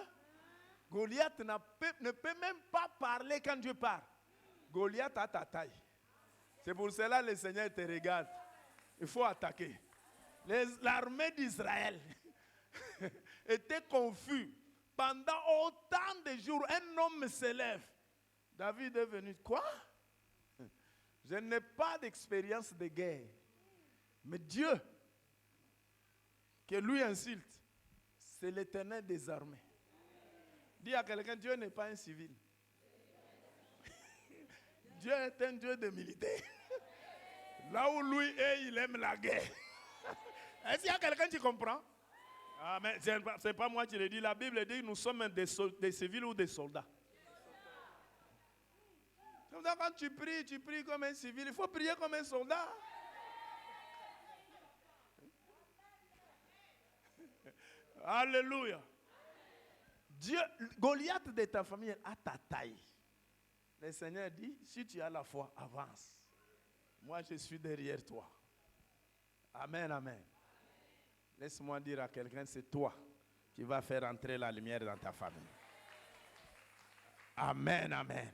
Goliath ne peut même pas parler quand Dieu parle. Goliath a ta taille. C'est pour cela que le Seigneur te regarde. Il faut attaquer. L'armée d'Israël était confuse. Pendant autant de jours, un homme se lève. David est venu. Quoi? Je n'ai pas d'expérience de guerre. Mais Dieu, que lui insulte, c'est l'Éternel des armées. Dis à quelqu'un, Dieu n'est pas un civil. Dieu est un Dieu de militaires. Là où lui est, il aime la guerre. Est-ce qu'il y a quelqu'un qui comprend? Ah, mais ce n'est pas moi qui le dis. La Bible dit que nous sommes des civils ou des soldats. Quand tu pries comme un civil. Il faut prier comme un soldat. Alléluia. Dieu, Goliath de ta famille a ta taille. Le Seigneur dit, si tu as la foi, avance. Moi, je suis derrière toi. Amen, amen. Laisse-moi dire à quelqu'un, c'est toi qui vas faire entrer la lumière dans ta famille. Amen, amen.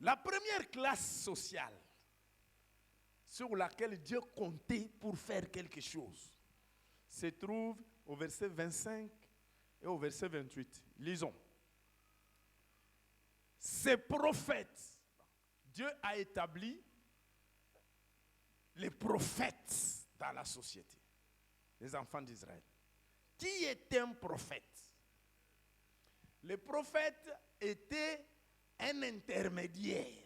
La première classe sociale sur laquelle Dieu comptait pour faire quelque chose se trouve au verset 25 et au verset 28. Lisons. Ces prophètes, Dieu a établi les prophètes dans la société, les enfants d'Israël. Qui était un prophète? Le prophète était un intermédiaire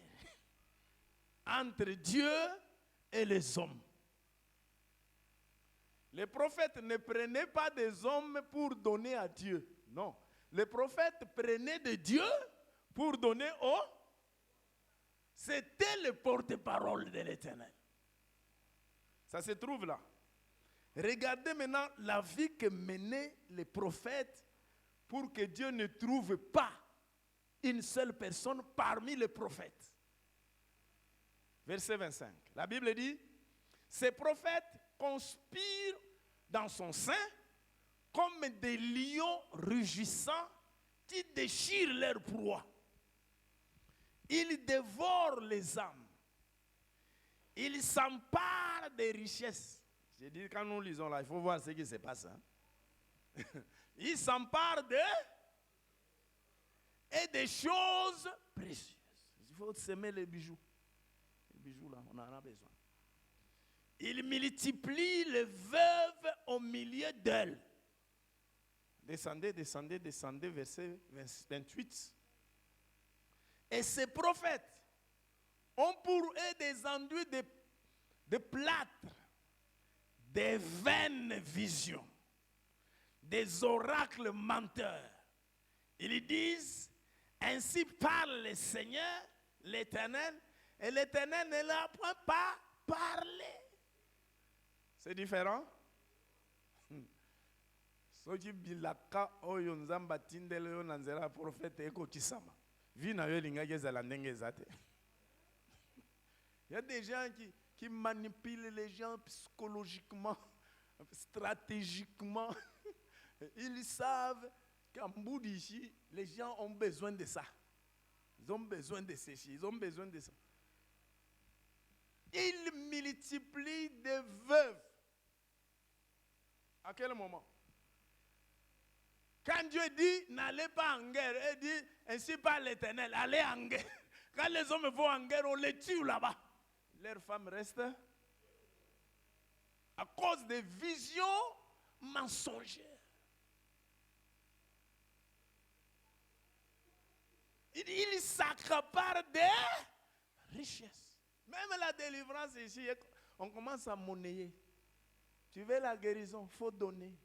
entre Dieu et les hommes. Les prophètes ne prenaient pas des hommes pour donner à Dieu. Non. Les prophètes prenaient de Dieu pour donner aux... C'était le porte-parole de l'Éternel. Ça se trouve là. Regardez maintenant la vie que menaient les prophètes pour que Dieu ne trouve pas une seule personne parmi les prophètes. Verset 25. La Bible dit, ces prophètes conspirent dans son sein comme des lions rugissants qui déchirent leur proie. Ils dévorent les âmes. Ils s'emparent des richesses. J'ai dit, quand nous lisons là, il faut voir ce qui se passe. Hein? Ils s'emparent et des choses précieuses. Il faut semer les bijoux. Les bijoux là, on en a besoin. Ils multiplient les veuves au milieu d'elles. Descendez, descendez, descendez, verset 28. Et ces prophètes ont pour eux des enduits de plâtre, des vaines visions, des oracles menteurs Ils disent, ainsi parle le Seigneur, l'Éternel, et l'Éternel ne leur a pas parlé. C'est différent? Soki bilaka oyo nzamba tindele yo nanzela prophète eko kisama. Vi na yo lingaki ezala ndenge ezate. Il y a des gens qui manipulent les gens psychologiquement, stratégiquement. Ils savent qu'en bout d'ici, les gens ont besoin de ça. Ils ont besoin de ceci, ils ont besoin de ça. Ils multiplient des veuves. À quel moment? Quand Dieu dit, n'allez pas en guerre, il dit, ainsi parle l'Éternel, allez en guerre. Quand les hommes vont en guerre, on les tue là-bas. Leurs femmes restent à cause des visions mensongères. Ils s'accaparent des richesses. Même la délivrance ici, on commence à monnayer. Tu veux la guérison, il faut donner.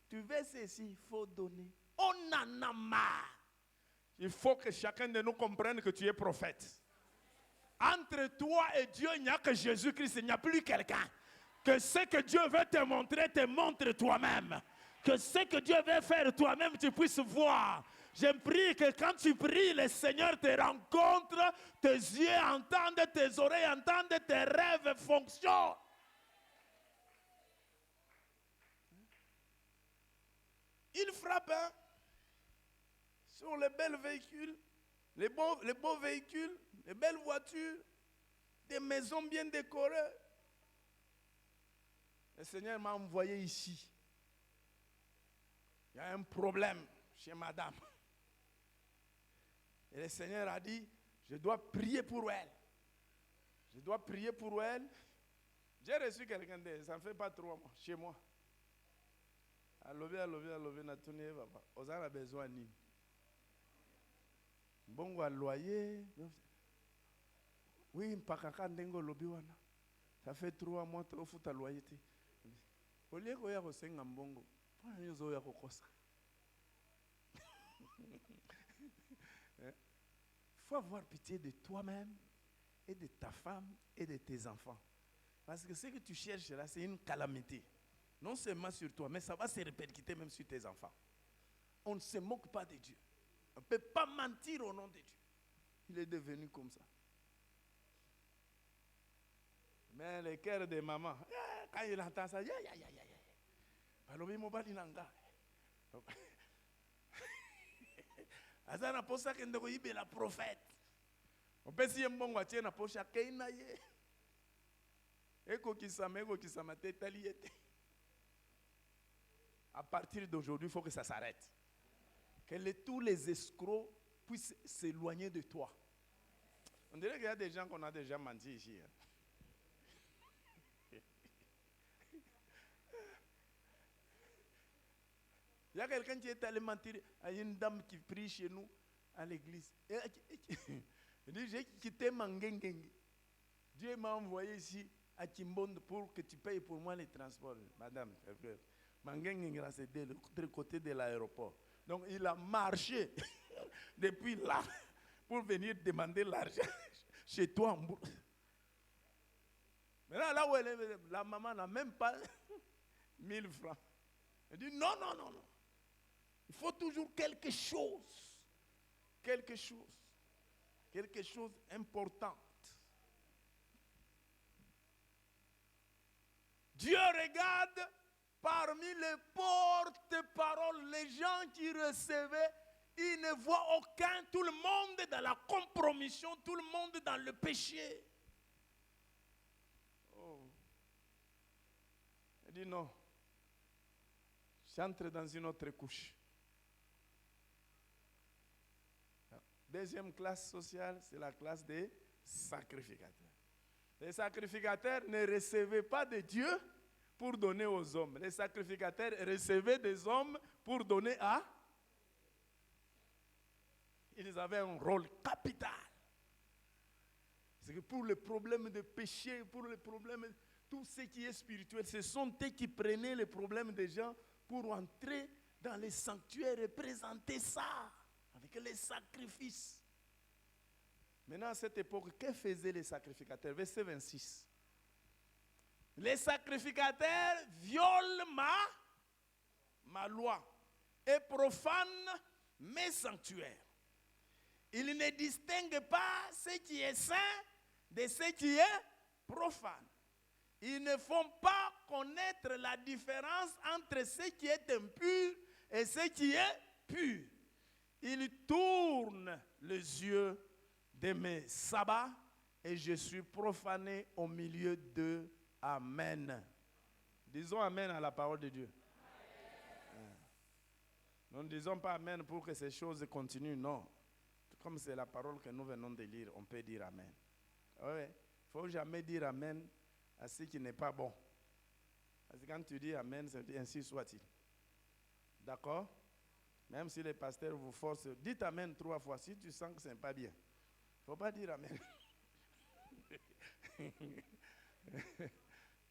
Tu veux ceci, il faut donner. On en a marre. Il faut que chacun de nous comprenne que tu es prophète. Entre toi et Dieu, il n'y a que Jésus-Christ, il n'y a plus quelqu'un. Que ce que Dieu veut te montrer, te montre toi-même. Que ce que Dieu veut faire toi-même, tu puisses voir. Je prie que quand tu pries, le Seigneur te rencontre, tes yeux entendent, tes oreilles entendent, tes rêves fonctionnent. Il frappe sur les belles véhicules, les beaux véhicules, les belles voitures, des maisons bien décorées. Le Seigneur m'a envoyé ici. Il y a un problème chez madame. Et le Seigneur a dit, je dois prier pour elle. Je dois prier pour elle. J'ai reçu quelqu'un d'autre, ça ne fait pas 3 mois, chez moi. Alobi, na tuni papa. Oza na besoin ni. Bongo a loyer. Oui, mpakaka ndengo lobi wana. Ça fait 3 mois to futa loyer te. Olie ko ya ko senga mbongo. Pona nyozo ya ko kosa. Il faut avoir pitié de toi-même et de ta femme et de tes enfants. Parce que ce que tu cherches là, c'est une calamité. Non seulement sur toi, mais ça va se répercuter même sur tes enfants. On ne se moque pas de Dieu. On ne peut pas mentir au nom de Dieu. Il est devenu comme ça. Mais le cœur de maman, quand il entend ça, Balobi mobali nanga. Azana posa kende ko yibe la prophète. On peut si mbongo atie na pocha keina ye. Eko kisama te taliete. À partir d'aujourd'hui, il faut que ça s'arrête. Que tous les escrocs puissent s'éloigner de toi. On dirait qu'il y a des gens qu'on a déjà menti ici. Il y a quelqu'un qui est allé mentir à une dame qui prie chez nous à l'église. Il dit, j'ai quitté Mangengenge. Dieu m'a envoyé ici à Kimbonde pour que tu payes pour moi les transports. Madame, Mangengenge, c'est de l'autre côté de l'aéroport. Donc il a marché depuis là pour venir demander l'argent chez toi en bourse. Maintenant, là où elle est, la maman n'a même pas 1000 francs. Elle dit non. Il faut toujours quelque chose d'important. Dieu regarde parmi les porte-paroles, les gens qui recevaient, ils ne voient aucun, tout le monde dans la compromission, tout le monde dans le péché. Oh. Il dit non, j'entre dans une autre couche. Deuxième classe sociale, c'est la classe des sacrificateurs. Les sacrificateurs ne recevaient pas de Dieu pour donner aux hommes. Les sacrificateurs recevaient des hommes pour donner à... Ils avaient un rôle capital. C'est que pour les problèmes de péché, pour les problèmes, tout ce qui est spirituel, ce sont eux qui prenaient les problèmes des gens pour entrer dans les sanctuaires et présenter ça. avec les sacrifices. Maintenant, à cette époque, que faisaient les sacrificateurs? Verset 26. Les sacrificateurs violent ma loi et profanent mes sanctuaires. Ils ne distinguent pas ce qui est saint de ce qui est profane. Ils ne font pas connaître la différence entre ce qui est impur et ce qui est pur. Ils tournent les yeux de mes sabbats et je suis profané au milieu d'eux. Amen. Disons Amen à la parole de Dieu. Amen. Nous ne disons pas Amen pour que ces choses continuent, non. Comme c'est la parole que nous venons de lire, on peut dire Amen. Il ne faut jamais dire Amen à ce qui n'est pas bon. Parce que quand tu dis Amen, c'est ainsi soit-il. D'accord? Même si les pasteurs vous forcent, dites Amen 3 fois. Si tu sens que ce n'est pas bien, il ne faut pas dire Amen.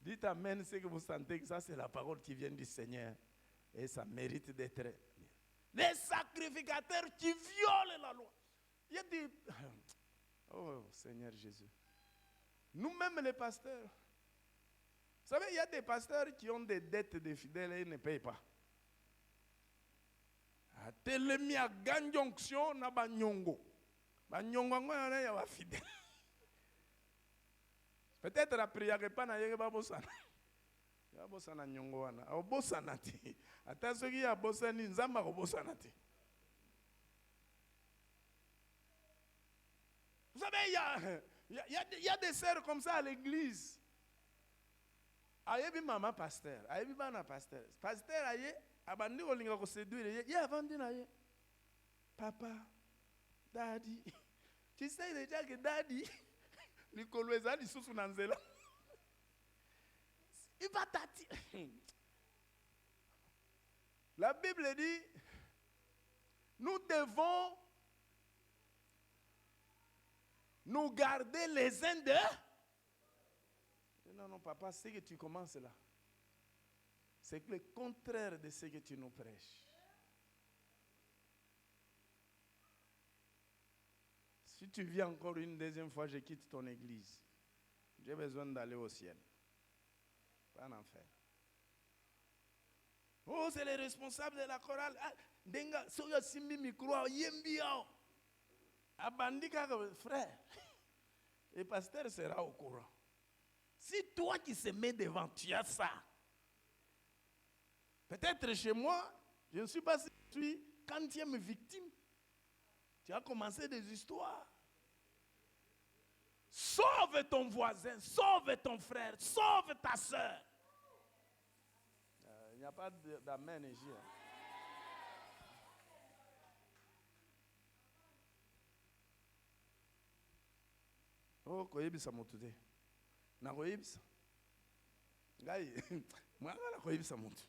Dites Amen, c'est que vous sentez que ça c'est la parole qui vient du Seigneur. Et ça mérite d'être bien. Les sacrificateurs qui violent la loi. Il y a des... Oh Seigneur Jésus. Nous-mêmes les pasteurs. Vous savez, il y a des pasteurs qui ont des dettes de fidèles et ils ne payent pas. Telemi a ganjonction na banyongo. Banyongo ngwana ya wa fidèle. Peut-être la prière pas na yeke ba bosana. Ya bosana nyongo wana. O bosana ti. Ata soki ya bosani nzamba ko bosana ti. Vous savez, il y a des sœurs comme ça à l'église. Ayebi maman pasteur, ayebi bana pasteur. Pasteur aye abandi kolinga ko séduire. Ye avandi na ye. Papa, daddy. Tu sais déjà que daddy likolo ezali susu na nzela. Il va t'attirer. La Bible dit nous devons nous garder les uns d'eux. Non, non, papa, ce que tu commences là, c'est le contraire de ce que tu nous prêches. Si tu viens encore une deuxième fois, je quitte ton église. J'ai besoin d'aller au ciel. Pas en enfer. Oh, c'est le responsable de la chorale. Denga, soya simbi mikro, yembiao. Abandika, frère. Le pasteur sera au courant. Si toi qui se mets devant, tu as ça. Peut-être chez moi, je ne suis pas si je suis 40e victime. Tu as commencé des histoires. Sauve ton voisin, sauve ton frère, sauve ta soeur. Il n'y a pas d'amen ici. Oh, koyebisa motude. Na koyebisa. Ngai, moi na koyebisa motu.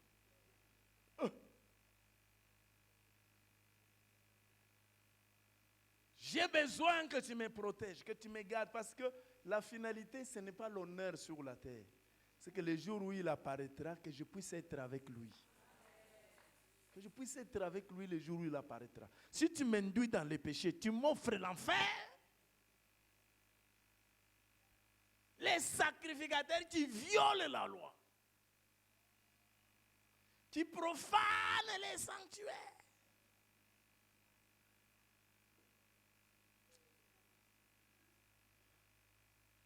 J'ai besoin que tu me protèges, que tu me gardes, parce que la finalité, ce n'est pas l'honneur sur la terre. C'est que le jour où il apparaîtra, que je puisse être avec lui. Que je puisse être avec lui le jour où il apparaîtra. Si tu m'induis dans les péchés, tu m'offres l'enfer. Les sacrificateurs qui violent la loi, qui profanent les sanctuaires.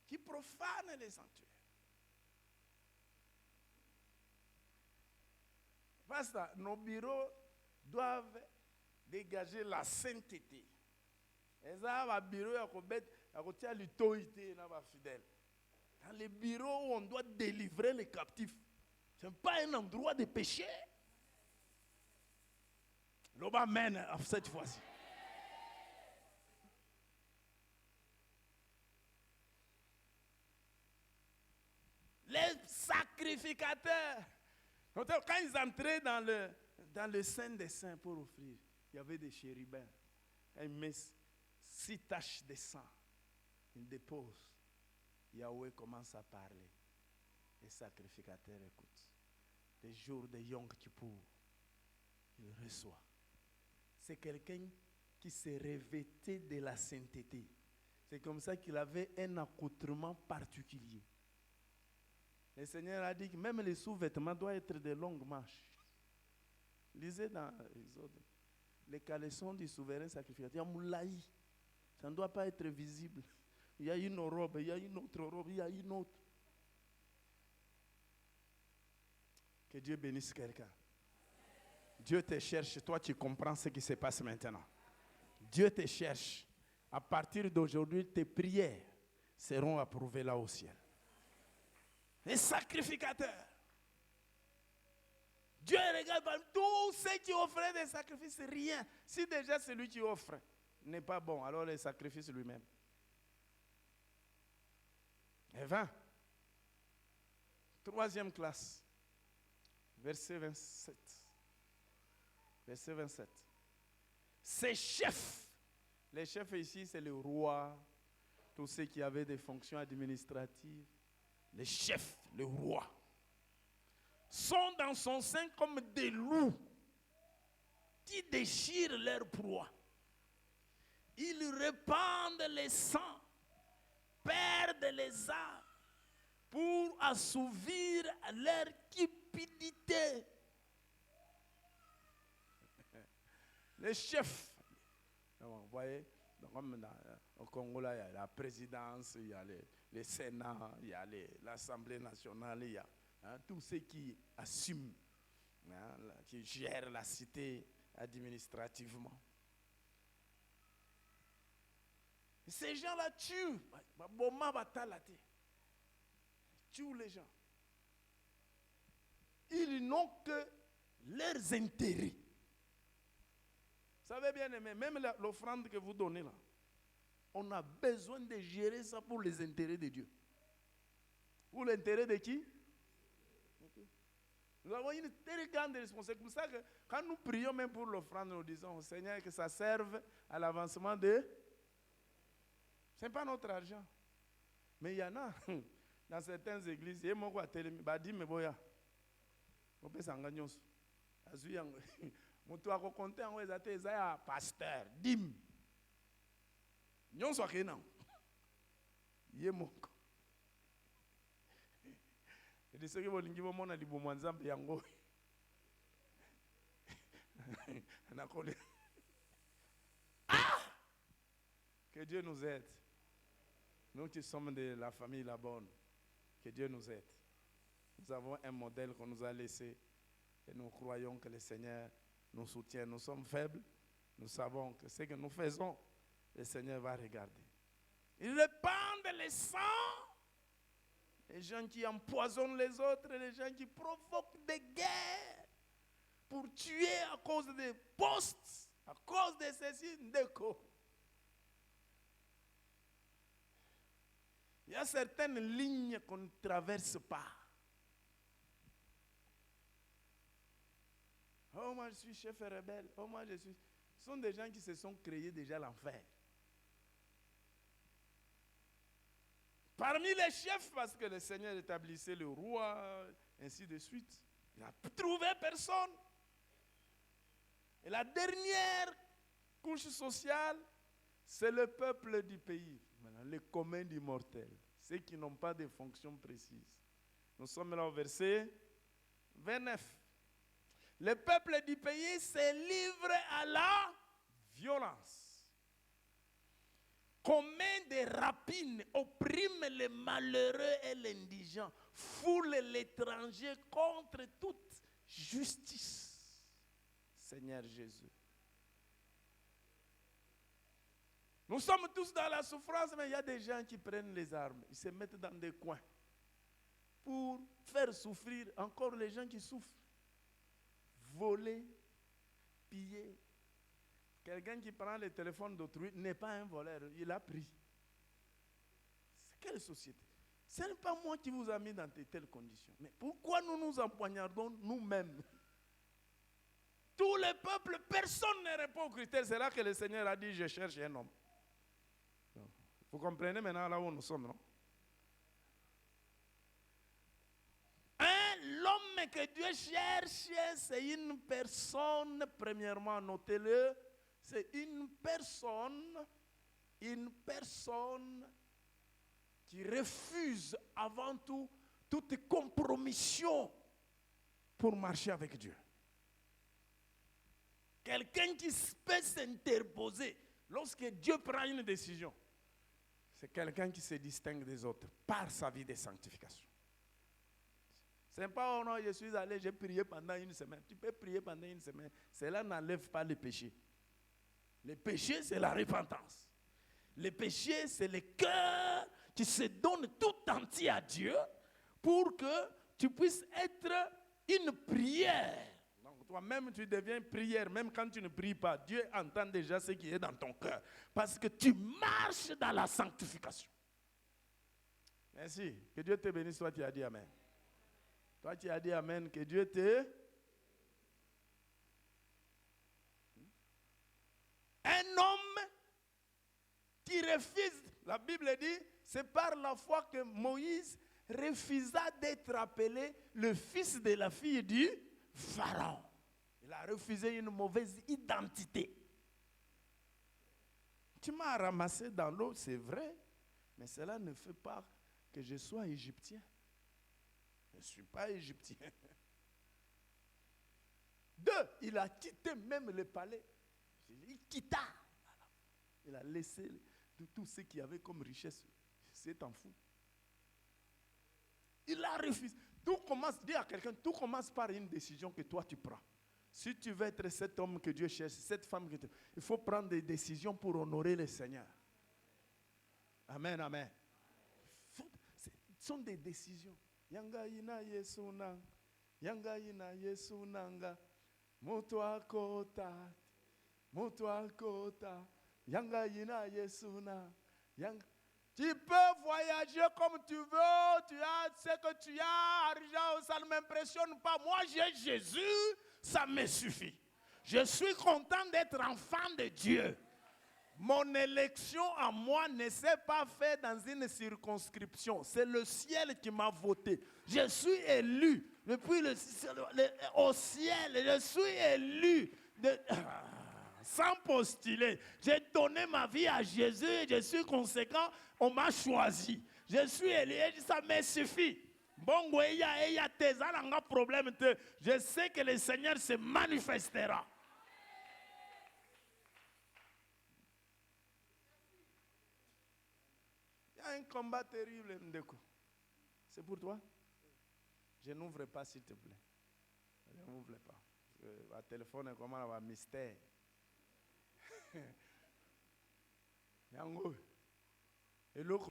Qui profanent les sanctuaires. Parce que nos bureaux doivent dégager la sainteté. Et ça, va bureau à côté de l'autorité, fidèle. Dans les bureaux où on doit délivrer les captifs, ce n'est pas un endroit de péché. L'Oba mène cette fois-ci. Les sacrificateurs, quand ils entraient dans le Saint des Saints pour offrir, il y avait des chérubins. Ils mettent 6 taches de sang. Ils déposent. Yahweh commence à parler. Les sacrificateurs écoutent. Les jours de Yom Kippour, il reçoit. C'est quelqu'un qui se revêtait de la sainteté. C'est comme ça qu'il avait un accoutrement particulier. Le Seigneur a dit que même les sous-vêtements doivent être de longues manches. Lisez dans Exode. Les caleçons du souverain sacrificateur. Il y a moulaï. Ça ne doit pas être visible. Il y a une robe, il y a une autre robe, il y a une autre. Que Dieu bénisse quelqu'un. Dieu te cherche, toi tu comprends ce qui se passe maintenant. Dieu te cherche. À partir d'aujourd'hui, tes prières seront approuvées là au ciel. Les sacrificateurs. Dieu regarde tous ceux qui offraient des sacrifices, rien. Si déjà celui qui offre n'est pas bon, alors les sacrifices lui-même. Et 20. Troisième classe. Verset 27. Verset 27. Ces chefs, les chefs ici, c'est le roi, tous ceux qui avaient des fonctions administratives, les chefs, le roi, sont dans son sein comme des loups qui déchirent leur proie. Ils répandent les sangs, perdent les âmes pour assouvir leur cupidité. Les chefs, vous voyez, comme au Congo, là, il y a la présidence, il y a le Sénat, il y a l'Assemblée nationale, il y a tous ceux qui assument, qui gèrent la cité administrativement. Et ces gens-là tuent les gens. Ils n'ont que leurs intérêts. Vous savez bien aimé, même l'offrande que vous donnez là, on a besoin de gérer ça pour les intérêts de Dieu. Pour l'intérêt de qui? Nous avons une très grande responsabilité. C'est comme ça que quand nous prions même pour l'offrande, nous disons au Seigneur que ça serve à l'avancement de... Ce n'est pas notre argent. Mais il y en a dans certaines églises, il y a des gens qui ont moto akokonte yango ezate ezaya pasteur dim nyonso akena ye moko edi soki bolingi bomona libumu nzambe yango nakole. Que Dieu nous aide, nous qui sommes de la famille la bonne, que Dieu nous aide. Nous avons un modèle qu'on nous a laissé et nous croyons que le Seigneur nous soutient. Nous sommes faibles, nous savons que ce que nous faisons, le Seigneur va regarder. Ils répandent les sangs, les gens qui empoisonnent les autres, les gens qui provoquent des guerres pour tuer à cause des postes, à cause de ceci, d'écho. Il y a certaines lignes qu'on ne traverse pas. Oh, moi je suis chef rebelle. Oh, moi je suis... Ce sont des gens qui se sont créés déjà l'enfer. Parmi les chefs, parce que le Seigneur établissait le roi, ainsi de suite, il n'a trouvé personne. Et la dernière couche sociale, c'est le peuple du pays. Maintenant, les communs d'immortels, ceux qui n'ont pas de fonction précise. Nous sommes là au verset 29. Le peuple du pays se livre à la violence. Commet des rapines, opprime les malheureux et l'indigent, foule l'étranger contre toute justice. Seigneur Jésus. Nous sommes tous dans la souffrance, mais il y a des gens qui prennent les armes. Ils se mettent dans des coins pour faire souffrir encore les gens qui souffrent. Voler, piller. Quelqu'un qui prend le téléphone d'autrui n'est pas un voleur, il a pris. C'est quelle société? Ce n'est pas moi qui vous a mis dans de telles conditions. Mais pourquoi nous nous empoignardons nous-mêmes? Tout le peuple, personne ne répond aux critères. C'est là que le Seigneur a dit, je cherche un homme. Vous comprenez maintenant là où nous sommes, non? L'homme que Dieu cherche, c'est une personne, premièrement, notez-le, C'est une personne qui refuse avant tout toute compromission pour marcher avec Dieu. Quelqu'un qui peut s'interposer lorsque Dieu prend une décision. C'est quelqu'un qui se distingue des autres par sa vie de sanctification. Ce n'est pas, oh non, je suis allé, j'ai prié pendant une semaine. Tu peux prier pendant une semaine. Cela n'enlève pas le péché. Le péché, c'est la repentance. Le péché, c'est le cœur qui se donne tout entier à Dieu pour que tu puisses être une prière. Donc toi-même, tu deviens prière. Même quand tu ne pries pas, Dieu entend déjà ce qui est dans ton cœur. Parce que tu marches dans la sanctification. Merci. Que Dieu te bénisse. Toi, tu as dit Amen. Toi, tu as dit Amen. Que Dieu te... Un homme qui refuse, la Bible dit, c'est par la foi que Moïse refusa d'être appelé le fils de la fille du Pharaon. Il a refusé une mauvaise identité. Tu m'as ramassé dans l'eau, c'est vrai, mais cela ne fait pas que je sois égyptien. Je ne suis pas égyptien. 2, il a quitté même le palais. Il quitta. Il a laissé tout ce qu'il y avait comme richesse. C'est en fou. Il a refusé. Tout commence, dis à quelqu'un, tout commence par une décision que toi tu prends. Si tu veux être cet homme que Dieu cherche, cette femme que Dieu... Il faut prendre des décisions pour honorer le Seigneur. Amen, amen. Ce sont des décisions. Yanga ina Yesu nanga, yanga ina Yesu nanga, moto akota, yanga ina Yesu na, yanga. Tu peux voyager comme tu veux, tu as ce que tu as, argent, ça ne m'impressionne pas. Moi, j'ai Jésus, ça me suffit. Je suis content d'être enfant de Dieu. Mon élection à moi ne s'est pas faite dans une circonscription. C'est le ciel qui m'a voté. Je suis élu. Depuis au ciel, je suis élu. Sans postuler. J'ai donné ma vie à Jésus et je suis conséquent. On m'a choisi. Je suis élu. Ça me suffit. Bon, problème. Je sais que le Seigneur se manifestera. Il y a un combat terrible, Ndeko. C'est pour toi? Je n'ouvre pas, s'il te plaît. Je n'ouvre pas. Le téléphone est comme un mystère. Yango. Et l'autre.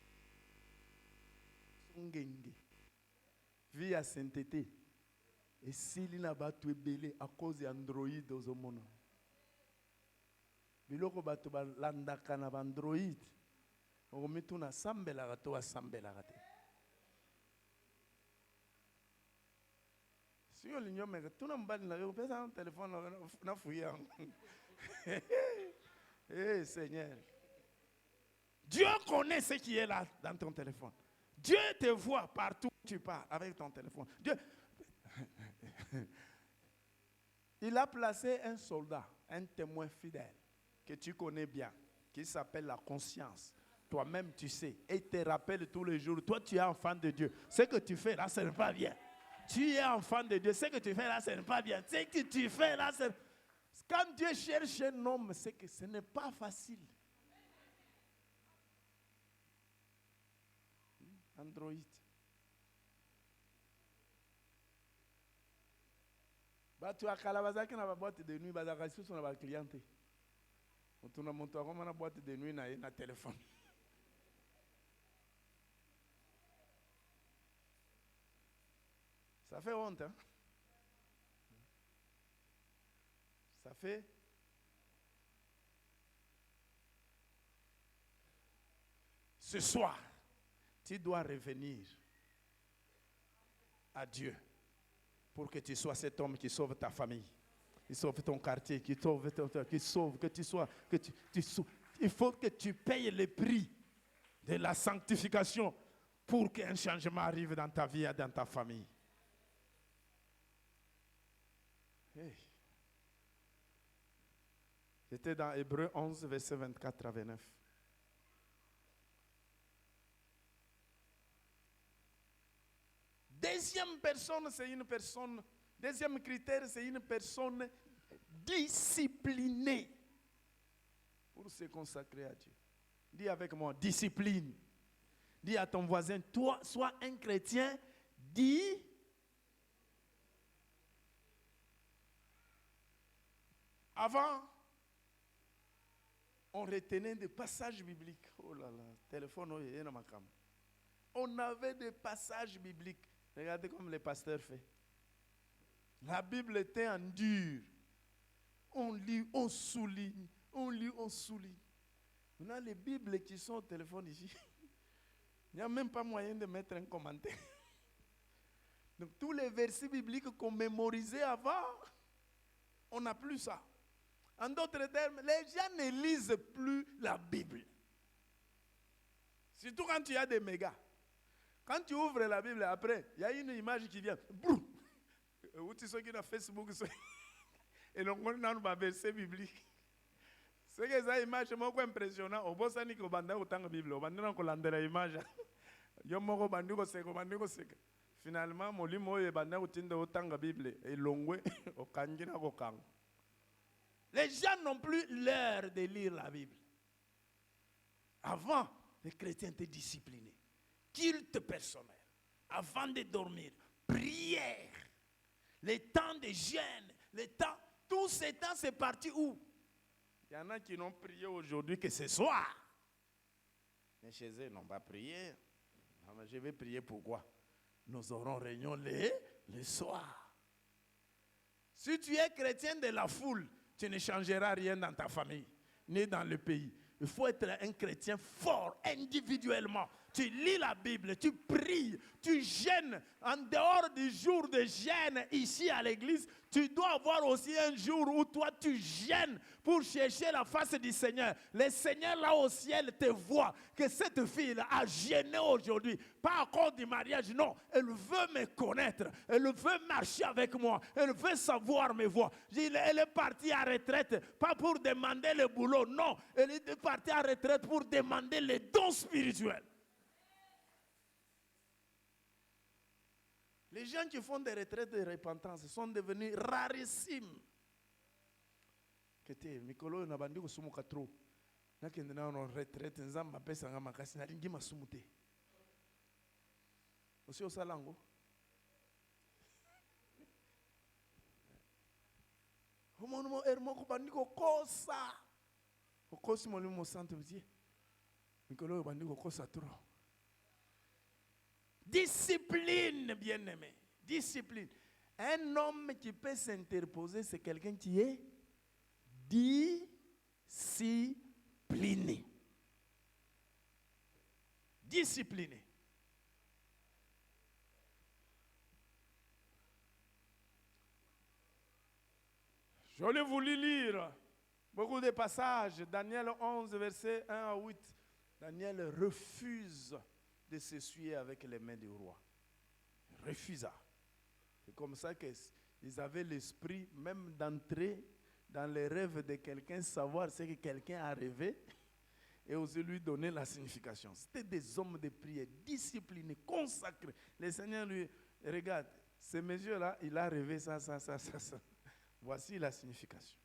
Songenge. Vie à sainteté. Et s'il n'a pas tout belé à cause d'Android aux hommes. Biloko bato ba landaka na Android. On met tout na sambela gato a sambela gate. Si on l'ignore, mais tout n'a pas de pesa un téléphone na fouillé. Eh Seigneur. Dieu connaît ce qui est là dans ton téléphone. Dieu te voit partout où tu pars avec ton téléphone. Dieu. Il a placé un soldat, un témoin fidèle que tu connais bien, qui s'appelle la conscience. Toi-même, tu sais, et il te rappelle tous les jours. Toi, tu es enfant de Dieu. Ce que tu fais là, ce n'est pas bien. Tu es enfant de Dieu. Ce que tu fais là, ce n'est pas bien. Ce que tu fais là, c'est... Quand Dieu cherche un homme, c'est que ce n'est pas facile. Android. Bah, tu as calabazaki na boîte de nuit, bah, tu as la cliente. Tu as monté comme une boîte de nuit na téléphone. Ça fait honte, hein? Ça fait. Ce soir, tu dois revenir à Dieu pour que tu sois cet homme qui sauve ta famille, qui sauve ton quartier, qui sauve, que tu sois, il faut que tu payes le prix de la sanctification pour qu'un changement arrive dans ta vie et dans ta famille. Hey. J'étais dans Hébreux 11, verset 24 à 29. Deuxième personne, c'est une personne. Deuxième critère, c'est une personne disciplinée pour se consacrer à Dieu. Dis avec moi, discipline. Dis à ton voisin, toi, sois un chrétien, dis. Avant, on retenait des passages bibliques. Oh là là, téléphone, on avait des passages bibliques. Regardez comme les pasteurs font. La Bible était en dur. On lit, on souligne. On lit, on souligne. Maintenant, les Bibles qui sont au téléphone ici, il n'y a même pas moyen de mettre un commentaire. Donc, tous les versets bibliques qu'on mémorisait avant, on n'a plus ça. En d'autres termes, les gens ne lisent plus la Bible. Surtout quand tu as des mégas. Quand tu ouvres la Bible, après, il y a une image qui vient. Ou tu sais qu'il y a Facebook. Et donc, on a un verset biblique. C'est que cette image est impressionnante. Au bout de ça, on a autant de Bible. On a une image. Finalement, mon limo est autant de Bible. Et l'ongwe, au kangina au kang. Les gens n'ont plus l'heure de lire la Bible. Avant, les chrétiens étaient disciplinés. Culte personnel. Avant de dormir, prière. Les temps de jeûne, les temps, tous ces temps, c'est parti où? Il y en a qui n'ont prié aujourd'hui que ce soir. Mais chez eux, ils n'ont pas prié. Non, mais je vais prier pourquoi? Nous aurons réunion le soir. Si tu es chrétien de la foule, tu ne changeras rien dans ta famille, ni dans le pays. Il faut être un chrétien fort, individuellement. Tu lis la Bible, tu pries, tu jeûnes. En dehors du jour de jeûne ici à l'église, tu dois avoir aussi un jour où toi tu jeûnes pour chercher la face du Seigneur. Le Seigneur là au ciel te voit que cette fille a jeûné aujourd'hui. Pas à cause du mariage, non. Elle veut me connaître. Elle veut marcher avec moi. Elle veut savoir mes voix. Elle est partie à retraite, pas pour demander le boulot, non. Elle est partie à retraite pour demander les dons spirituels. Les gens qui font des retraites de repentance sont devenus rarissimes. Kete mikolo na bandi ko sumuka trop. Na kende na on retraite nzamba pesa nga makasi na lingi masumute. Osi osalango. Homo no ermo ko bandi ko kosa. Ko kosi mo limo santo bitie. Mikolo bandi ko kosa trop. Discipline, bien-aimé. Discipline. Un homme qui peut s'interposer, c'est quelqu'un qui est discipliné. Discipliné. J'aurais voulu lire beaucoup de passages. Daniel 11, verset 1 à 8. Daniel refuse de s'essuyer avec les mains du roi. Il refusa. C'est comme ça qu'ils avaient l'esprit même d'entrer dans les rêves de quelqu'un, savoir ce que quelqu'un a rêvé et oser lui donner la signification. C'était des hommes de prière, disciplinés, consacrés. Le Seigneur lui regarde, ces messieurs-là, il a rêvé ça. Voici la signification.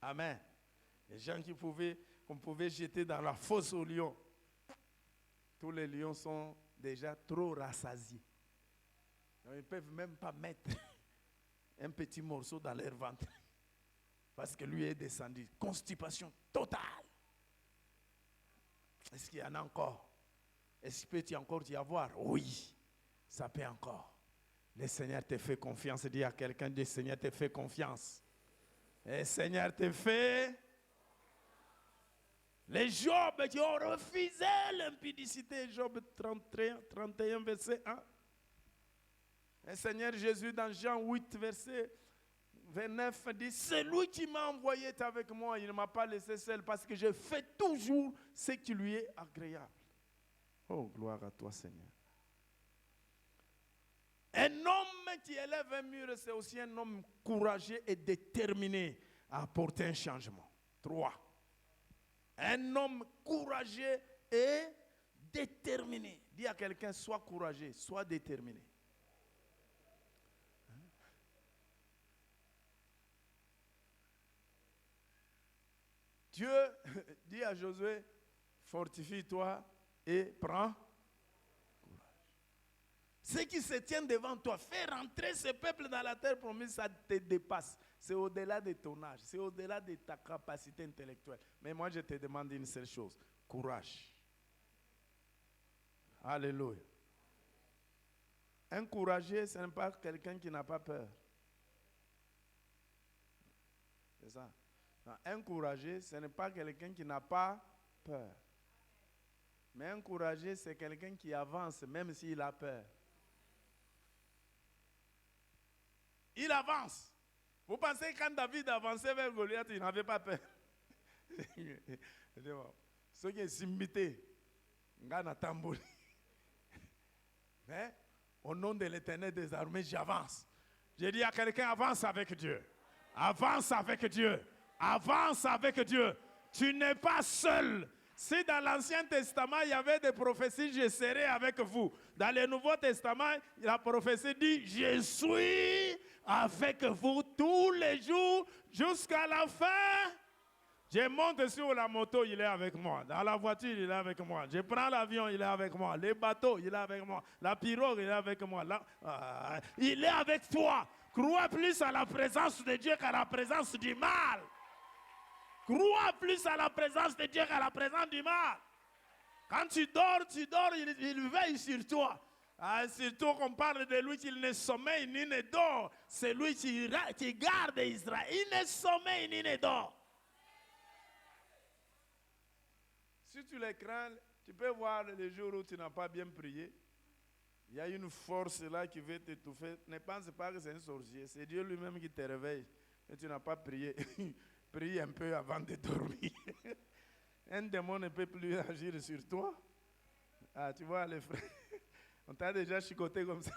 Amen. Les gens qu'on pouvait jeter dans la fosse aux lions. Tous les lions sont déjà trop rassasiés. Donc, ils ne peuvent même pas mettre un petit morceau dans leur ventre. Parce que lui est descendu. Constipation totale. Est-ce qu'il y en a encore? Est-ce qu'il peut y encore y avoir? Oui, ça peut encore. Le Seigneur te fait confiance. Dis à quelqu'un, le Seigneur te fait confiance. Le Seigneur te fait... Les Job qui ont refusé l'impudicité, Job 31, verset 1. Le Seigneur Jésus dans Jean 8, verset 29 dit, c'est lui qui m'a envoyé est avec moi, il ne m'a pas laissé seul parce que je fais toujours ce qui lui est agréable. Oh, gloire à toi Seigneur. Un homme qui élève un mur, c'est aussi un homme courageux et déterminé à apporter un changement. 3. Un homme courageux et déterminé. Dis à quelqu'un, sois courageux, sois déterminé. Dieu dit à Josué, fortifie-toi et prends courage. Ceux qui se tiennent devant toi, faire rentrer ce peuple dans la terre promise, ça te dépasse. C'est au-delà de ton âge, c'est au-delà de ta capacité intellectuelle. Mais moi, je te demande une seule chose, courage. Alléluia. Un courageux, ce n'est pas quelqu'un qui n'a pas peur. C'est ça. Non, un courageux, ce n'est pas quelqu'un qui n'a pas peur. Mais un courageux, c'est quelqu'un qui avance même s'il a peur. Il avance. Vous pensez que quand David avançait vers Goliath, il n'avait pas peur. Ceux qui sont invités, mais au nom de l'Éternel des armées, j'avance. J'ai dit à quelqu'un, avance avec Dieu. Avance avec Dieu. Avance avec Dieu. Tu n'es pas seul. Si dans l'Ancien Testament, il y avait des prophéties, je serai avec vous. Dans le Nouveau Testament, la prophétie dit, je suis avec vous tous les jours jusqu'à la fin. Je monte sur la moto, il est avec moi. Dans la voiture, il est avec moi. Je prends l'avion, il est avec moi. Les bateaux, il est avec moi. La pirogue, il est avec moi. Il est avec toi. Crois plus à la présence de Dieu qu'à la présence du mal. Crois plus à la présence de Dieu qu'à la présence du mal. Quand tu dors, il veille sur toi. Surtout qu'on parle de lui qu'il ne sommeille ni ne dort. C'est lui qui garde Israël. Il ne sommeille ni ne dort. Si tu les crains, tu peux voir les jours où tu n'as pas bien prié. Il y a une force là qui veut t'étouffer. Ne pense pas que c'est un sorcier. C'est Dieu lui-même qui te réveille. Et tu n'as pas prié. Prie un peu avant de dormir. Un démon ne peut plus agir sur toi. Ah, tu vois, les frères, on t'a déjà chicoté comme ça.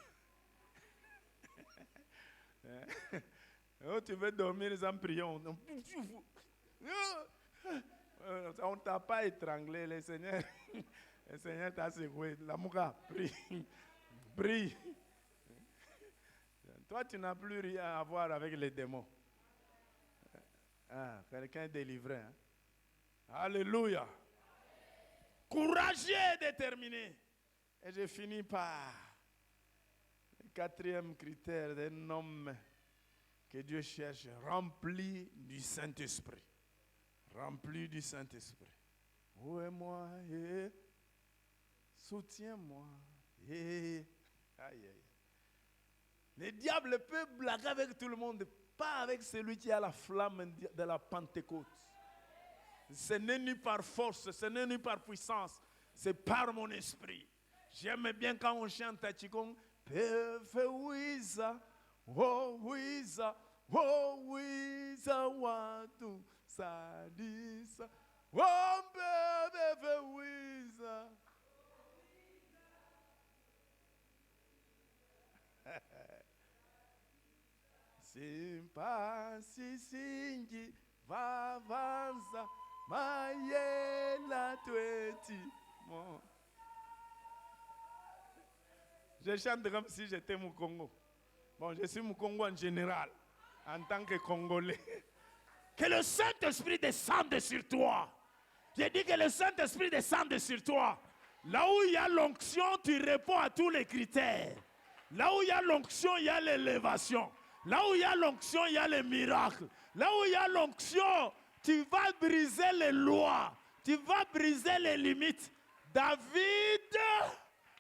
Oh, tu veux dormir sans prier. On ne t'a pas étranglé, le Seigneur t'a secoué. La mouka, prie. Prie. Toi, tu n'as plus rien à voir avec les démons. Ah, quelqu'un est délivré. Hein? Alléluia. Courageux et déterminé. Et je finis par le 4e critère d'un homme que Dieu cherche, rempli du Saint-Esprit. Rempli du Saint-Esprit. Où est moi? Soutiens-moi. Aïe, aïe. Le diable peut blaguer avec tout le monde, pas avec celui qui a la flamme de la Pentecôte. Ce n'est ni par force, ce n'est ni par puissance, c'est par mon esprit. J'aime bien quand on chante à Chikong. Wiza, oh Wiza, watu sadisa, oh bebe Wiza. Simpasi singi vavanza mayela tweti. Je chante comme si j'étais au Congo. Bon, je suis au Congo en général, en tant que Congolais. Que le Saint-Esprit descende sur toi. J'ai dit que le Saint-Esprit descende sur toi. Là où il y a l'onction, tu réponds à tous les critères. Là où il y a l'onction, il y a l'élévation. Là où il y a l'onction, il y a les miracles. Là où il y a l'onction, tu vas briser les lois. Tu vas briser les limites. David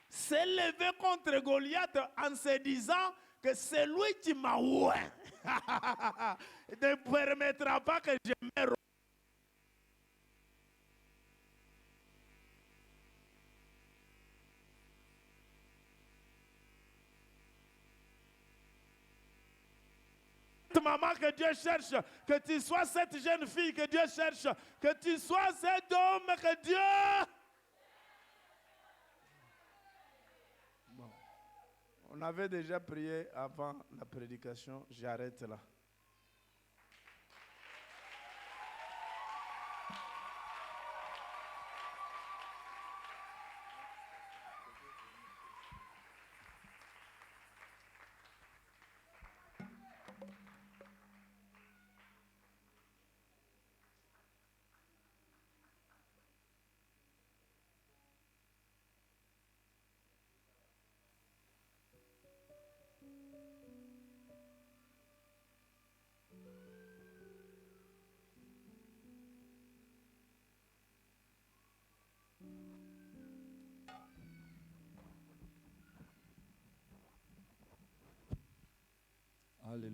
s'est levé contre Goliath en se disant que c'est lui qui m'a oint. Ne permettra pas que je meure. Maman que Dieu cherche, que tu sois cette jeune fille que Dieu cherche, que tu sois cet homme que Dieu... Bon. On avait déjà prié avant la prédication, j'arrête là.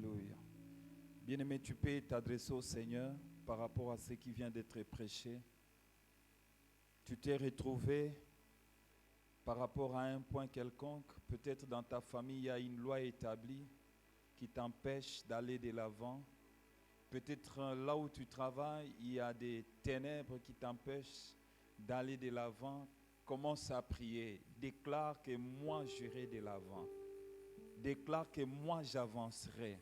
Alléluia. Bien-aimé, tu peux t'adresser au Seigneur par rapport à ce qui vient d'être prêché. Tu t'es retrouvé par rapport à un point quelconque. Peut-être dans ta famille, il y a une loi établie qui t'empêche d'aller de l'avant. Peut-être là où tu travailles, il y a des ténèbres qui t'empêchent d'aller de l'avant. Commence à prier. Déclare que moi j'irai de l'avant. Déclare que moi j'avancerai.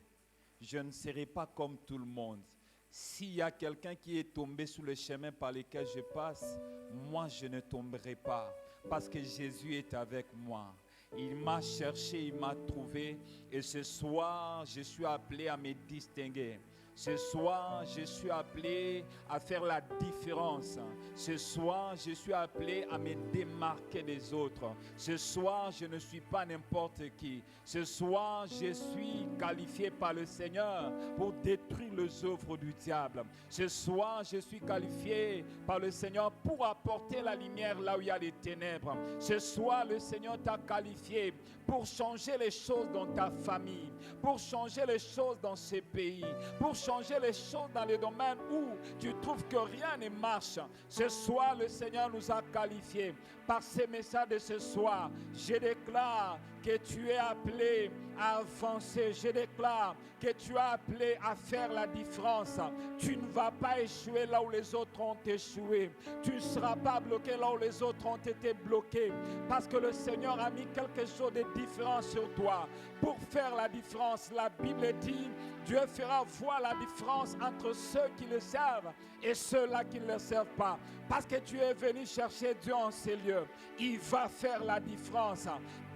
Je ne serai pas comme tout le monde. S'il y a quelqu'un qui est tombé sur le chemin par lequel je passe, moi je ne tomberai pas. Parce que Jésus est avec moi. Il m'a cherché, il m'a trouvé. Et ce soir, je suis appelé à me distinguer. Ce soir, je suis appelé à faire la différence. Ce soir, je suis appelé à me démarquer des autres. Ce soir, je ne suis pas n'importe qui. Ce soir, je suis qualifié par le Seigneur pour détruire les œuvres du diable. Ce soir, je suis qualifié par le Seigneur pour apporter la lumière là où il y a les ténèbres. Ce soir, le Seigneur t'a qualifié pour changer les choses dans ta famille, pour changer les choses dans ce pays, pour changer les choses dans les domaines où tu trouves que rien ne marche. Ce soir, le Seigneur nous a qualifiés. Par ces messages de ce soir, je déclare que tu es appelé à avancer. Je déclare que tu es appelé à faire la différence. Tu ne vas pas échouer là où les autres ont échoué. Tu ne seras pas bloqué là où les autres ont été bloqués. Parce que le Seigneur a mis quelque chose de différent sur toi. Pour faire la différence, la Bible dit, Dieu fera voir la différence entre ceux qui le servent et ceux-là qui ne le servent pas. Parce que tu es venu chercher Dieu en ces lieux. Il va faire la différence.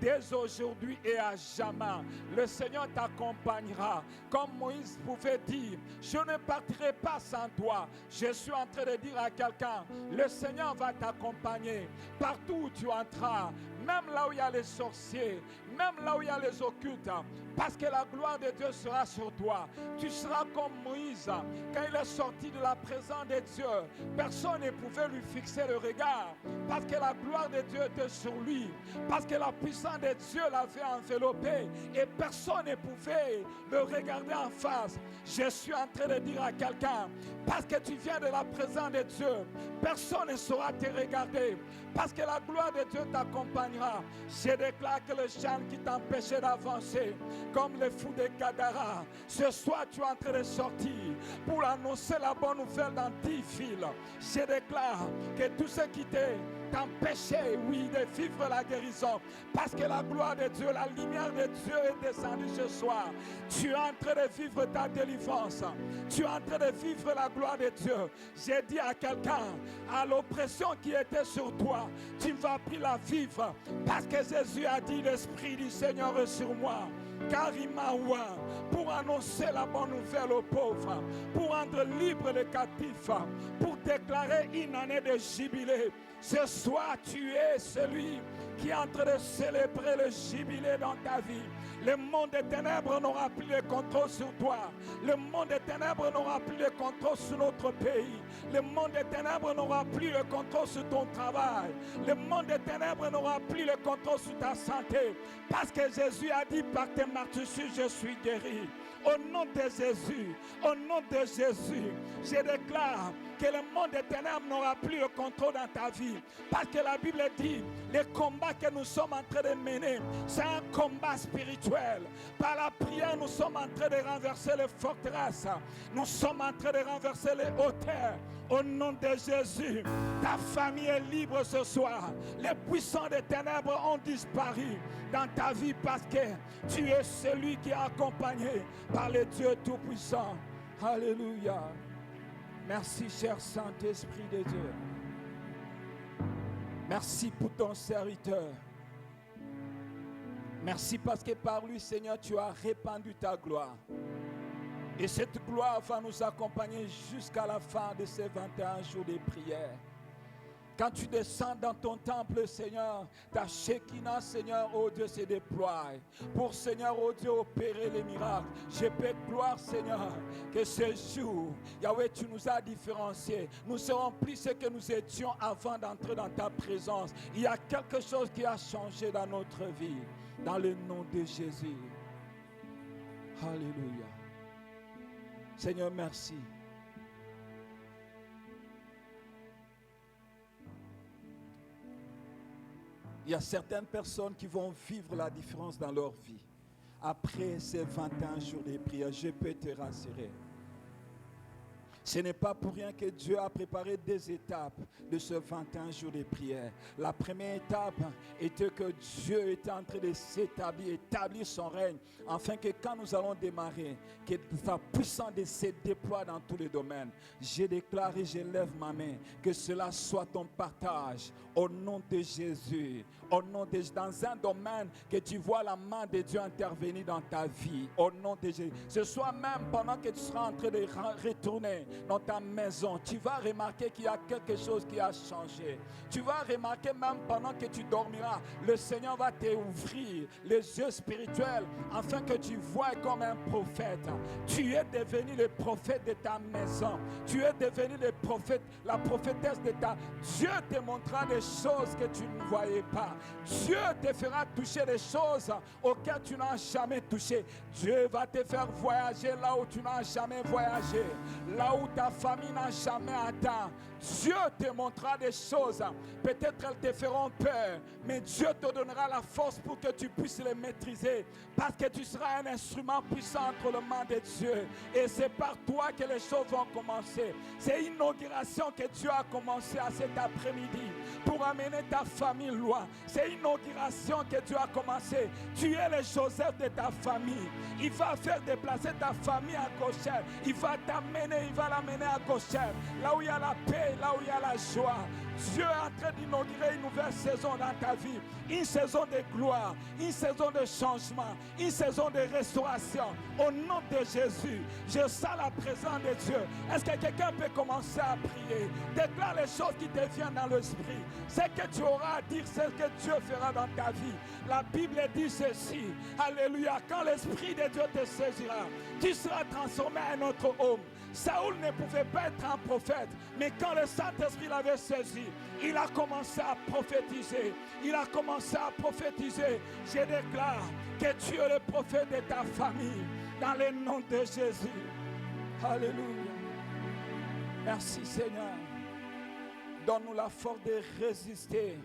Dès aujourd'hui et à jamais, le Seigneur t'accompagnera. Comme Moïse pouvait dire, je ne partirai pas sans toi. Je suis en train de dire à quelqu'un, le Seigneur va t'accompagner partout où tu entreras. Même là où il y a les sorciers, même là où il y a les occultes, parce que la gloire de Dieu sera sur toi. Tu seras comme Moïse, quand il est sorti de la présence de Dieu, personne ne pouvait lui fixer le regard, parce que la gloire de Dieu était sur lui, parce que la puissance de Dieu l'avait enveloppé, et personne ne pouvait le regarder en face. Je suis en train de dire à quelqu'un, parce que tu viens de la présence de Dieu, personne ne saura te regarder, parce que la gloire de Dieu t'accompagnera. Je déclare que le chant qui t'empêchait d'avancer, comme le fou de Gadara, ce soir tu es en train de sortir pour annoncer la bonne nouvelle dans 10 villes. Je déclare que tout ce qui t'empêchait, oui, de vivre la guérison, parce que la gloire de Dieu, la lumière de Dieu est descendue ce soir. Tu es en train de vivre ta délivrance. Tu es en train de vivre la gloire de Dieu. J'ai dit à quelqu'un, à l'oppression qui était sur toi, tu vas plus la vivre, parce que Jésus a dit, l'Esprit du Seigneur est sur moi, car il m'a oint pour annoncer la bonne nouvelle aux pauvres, pour rendre libre les captifs, pour déclarer une année de jubilé. Ce soir, tu es celui qui est en train de célébrer le jubilé dans ta vie. Le monde des ténèbres n'aura plus le contrôle sur toi. Le monde des ténèbres n'aura plus le contrôle sur notre pays. Le monde des ténèbres n'aura plus le contrôle sur ton travail. Le monde des ténèbres n'aura plus le contrôle sur ta santé. Parce que Jésus a dit, par tes meurtrissures, je suis guéri. Au nom de Jésus, au nom de Jésus, je déclare que le monde des ténèbres n'aura plus le contrôle dans ta vie. Parce que la Bible dit, le combat que nous sommes en train de mener, c'est un combat spirituel. Par la prière, nous sommes en train de renverser les forteresses. Nous sommes en train de renverser les hauteurs. Au nom de Jésus, ta famille est libre ce soir. Les puissants des ténèbres ont disparu dans ta vie parce que tu es celui qui est accompagné par le Dieu Tout-Puissant. Alléluia. Merci, cher Saint-Esprit de Dieu. Merci pour ton serviteur. Merci parce que par lui, Seigneur, tu as répandu ta gloire. Et cette gloire va nous accompagner jusqu'à la fin de ces 21 jours de prière. Quand tu descends dans ton temple, Seigneur, ta Shekinah, Seigneur, oh Dieu, se déploie. Pour, Seigneur, oh Dieu, opérer les miracles. Je peux gloire, Seigneur, que ce jour, Yahweh, tu nous as différenciés. Nous serons plus ce que nous étions avant d'entrer dans ta présence. Il y a quelque chose qui a changé dans notre vie. Dans le nom de Jésus. Alléluia. Seigneur, merci. Il y a certaines personnes qui vont vivre la différence dans leur vie. Après ces 21 jours de prière, je peux te rassurer. Ce n'est pas pour rien que Dieu a préparé des étapes de ce 21 jours de prière. La première étape était que Dieu était en train de s'établir, établir son règne, afin que quand nous allons démarrer, que sa puissance se déploie dans tous les domaines. Je déclare et je lève ma main, que cela soit ton partage au nom de Jésus. Au nom de Jésus, dans un domaine que tu vois la main de Dieu intervenir dans ta vie, au nom de Jésus. Ce soit même pendant que tu seras en train de retourner dans ta maison, tu vas remarquer qu'il y a quelque chose qui a changé. Tu vas remarquer même pendant que tu dormiras, le Seigneur va t'ouvrir les yeux spirituels afin que tu vois comme un prophète. Tu es devenu le prophète de ta maison. Tu es devenu le prophète, la prophétesse de ta... Dieu te montrera des choses que tu ne voyais pas. Dieu te fera toucher des choses auxquelles tu n'as jamais touché. Dieu va te faire voyager là où tu n'as jamais voyagé, là où ta famille n'a jamais atteint. Dieu te montrera des choses. Peut-être elles te feront peur, mais Dieu te donnera la force pour que tu puisses les maîtriser, parce que tu seras un instrument puissant entre les mains de Dieu. Et c'est par toi que les choses vont commencer. C'est une inauguration que Dieu a commencé à cet après-midi pour amener ta famille loin. C'est une inauguration que Dieu a commencé. Tu es le Joseph de ta famille. Il va faire déplacer ta famille à Goshen. Il va t'amener, il va l'amener à Goshen, là où il y a la paix, là où il y a la joie. Dieu est en train d'inaugurer une nouvelle saison dans ta vie. Une saison de gloire, une saison de changement, une saison de restauration. Au nom de Jésus, je sens la présence de Dieu. Est-ce que quelqu'un peut commencer à prier? Déclare les choses qui te viennent dans l'esprit. Ce que tu auras à dire, c'est ce que Dieu fera dans ta vie. La Bible dit ceci. Alléluia. Quand l'Esprit de Dieu te saisira, tu seras transformé en un autre homme. Saoul ne pouvait pas être un prophète, mais quand le Saint-Esprit l'avait saisi, il a commencé à prophétiser. Il a commencé à prophétiser. Je déclare que tu es le prophète de ta famille, dans le nom de Jésus. Alléluia. Merci Seigneur. Donne-nous la force de résister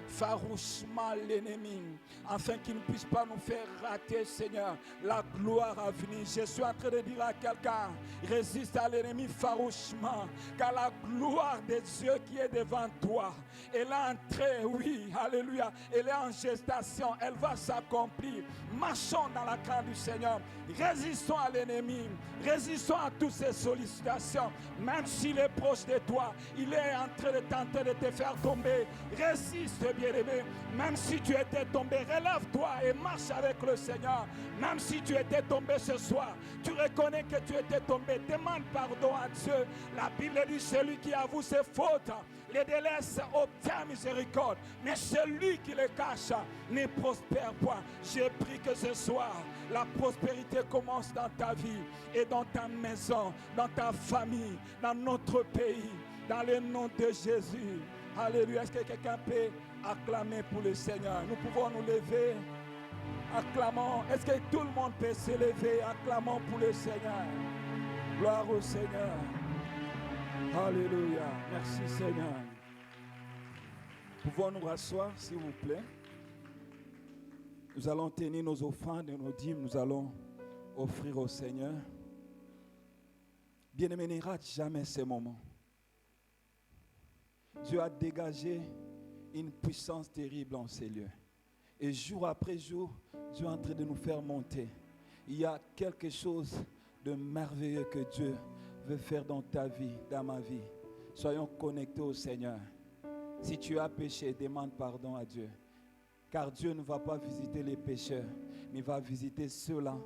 farouchement l'ennemi, afin qu'il ne puisse pas nous faire rater, Seigneur, la gloire à venir. Je suis en train de dire à quelqu'un, résiste à l'ennemi farouchement, car la gloire de Dieu qui est devant toi, elle est entrée, oui, alléluia, elle est en gestation, elle va s'accomplir. Marchons dans la crainte du Seigneur, résistons à l'ennemi, résistons à toutes ces sollicitations, même s'il est proche de toi, il est en train de tenter de te faire tomber. Résiste, bien-aimé, même si tu étais tombé, relève-toi et marche avec le Seigneur. Même si tu étais tombé ce soir, tu reconnais que tu étais tombé, demande pardon à Dieu. La Bible dit, celui qui avoue ses fautes, les délaisse, obtient miséricorde, mais celui qui les cache ne prospère point. J'ai pris que ce soir, la prospérité commence dans ta vie et dans ta maison, dans ta famille, dans notre pays, dans le nom de Jésus. Alléluia. Est-ce que quelqu'un peut acclamer pour le Seigneur? Nous pouvons nous lever. Acclamons. Est-ce que tout le monde peut se lever? Acclamons pour le Seigneur. Gloire au Seigneur. Alléluia. Merci Seigneur. Pouvons nous rasseoir, s'il vous plaît? Nous allons tenir nos offrandes et nos dîmes. Nous allons offrir au Seigneur. Bien-aimé, ne rate jamais ces moments. Dieu a dégagé une puissance terrible en ces lieux. Et jour après jour, Dieu est en train de nous faire monter. Il y a quelque chose de merveilleux que Dieu veut faire dans ta vie, dans ma vie. Soyons connectés au Seigneur. Si tu as péché, demande pardon à Dieu. Car Dieu ne va pas visiter les pécheurs, mais il va visiter ceux-là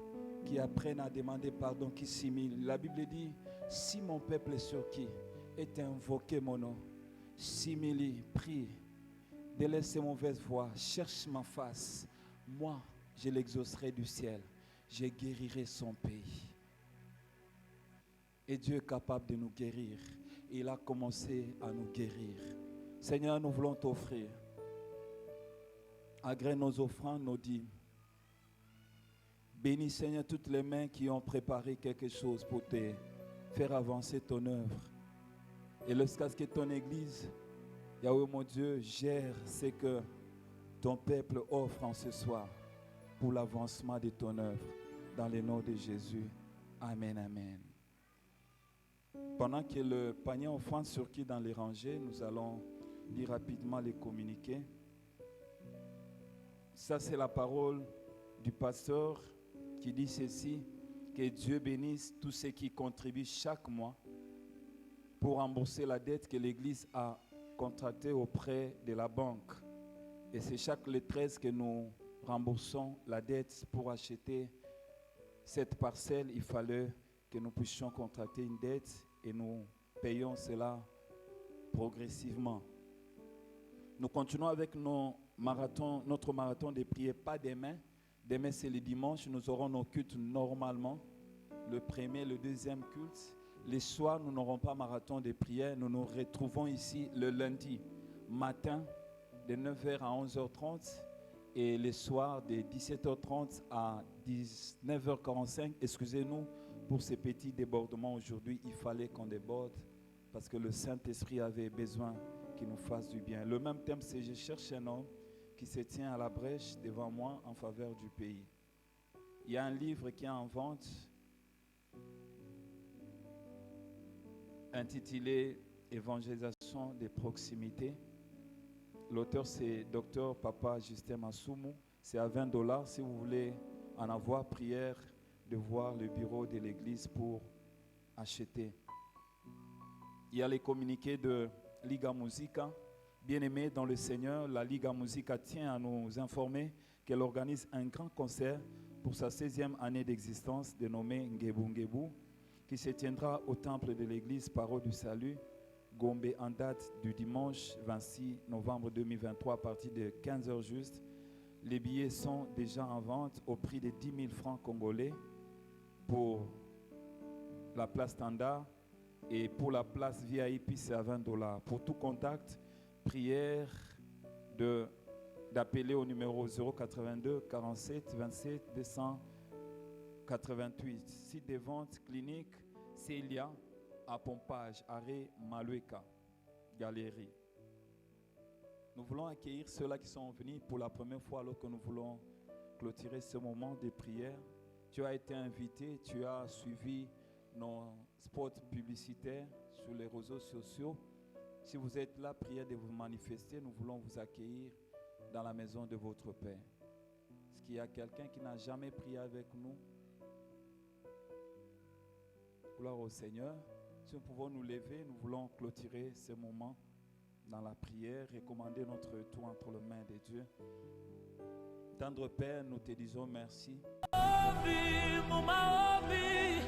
qui apprennent à demander pardon, qui s'humilient. La Bible dit, si mon peuple sur qui est invoqué mon nom, s'humilie, prie, délaisse ses mauvaises voies, cherche ma face. Moi, je l'exaucerai du ciel. Je guérirai son pays. Et Dieu est capable de nous guérir. Il a commencé à nous guérir. Seigneur, nous voulons t'offrir. Agrée nos offrandes, nos dîmes. Bénis, Seigneur, toutes les mains qui ont préparé quelque chose pour te faire avancer ton œuvre. Et lorsqu'à ce que ton Église, Yahweh mon Dieu, gère ce que ton peuple offre en ce soir pour l'avancement de ton œuvre. Dans le nom de Jésus. Amen, amen. Pendant que le panier offrande surgit dans les rangées, nous allons lire rapidement les communiqués. Ça, c'est la parole du pasteur qui dit ceci: que Dieu bénisse tous ceux qui contribuent chaque mois pour rembourser la dette que l'Église a contractée auprès de la banque. Et c'est chaque le 13 que nous remboursons la dette pour acheter cette parcelle. Il fallait que nous puissions contracter une dette et nous payons cela progressivement. Nous continuons avec notre marathon de prière, pas demain. Demain, c'est le dimanche. Nous aurons nos cultes normalement. Le premier, le deuxième culte. Les soirs, nous n'aurons pas marathon de prière. Nous nous retrouvons ici le lundi matin de 9h à 11h30 et les soirs de 17h30 à 19h45. Excusez-nous pour ces petits débordements aujourd'hui. Il fallait qu'on déborde parce que le Saint-Esprit avait besoin qu'il nous fasse du bien. Le même thème, c'est « Je cherche un homme qui se tient à la brèche devant moi en faveur du pays ». Il y a un livre qui est en vente intitulé « Évangélisation des proximités ». L'auteur, c'est Dr Papa Justin Masumu. C'est à $20. Si vous voulez en avoir, prière de voir le bureau de l'église pour acheter. Il y a les communiqués de Liga Musica. Bien-aimés dans le Seigneur, la Liga Musica tient à nous informer qu'elle organise un grand concert pour sa 16e année d'existence dénommé Ngebu Ngebu, qui se tiendra au temple de l'église Parole du Salut, Gombe, en date du dimanche 26 novembre 2023 à partir de 15h juste. Les billets sont déjà en vente au prix de 10 000 francs congolais pour la place standard et pour la place VIP c'est à $20. Pour tout contact, prière d'appeler au numéro 082 47 27 288. Site de vente clinique Célia à Pompage, arrêt Malueka, Galerie. Nous voulons accueillir ceux-là qui sont venus pour la première fois alors que nous voulons clôturer ce moment de prière. Tu as été invité, tu as suivi nos spots publicitaires sur les réseaux sociaux. Si vous êtes là, priez de vous manifester. Nous voulons vous accueillir dans la maison de votre Père. Est-ce qu'il y a quelqu'un qui n'a jamais prié avec nous? Gloire au Seigneur. Si nous pouvons nous lever, nous voulons clôturer ce moment dans la prière et commander notre tout entre les mains de Dieu. Tendre Père, nous te disons merci. Mumaobi,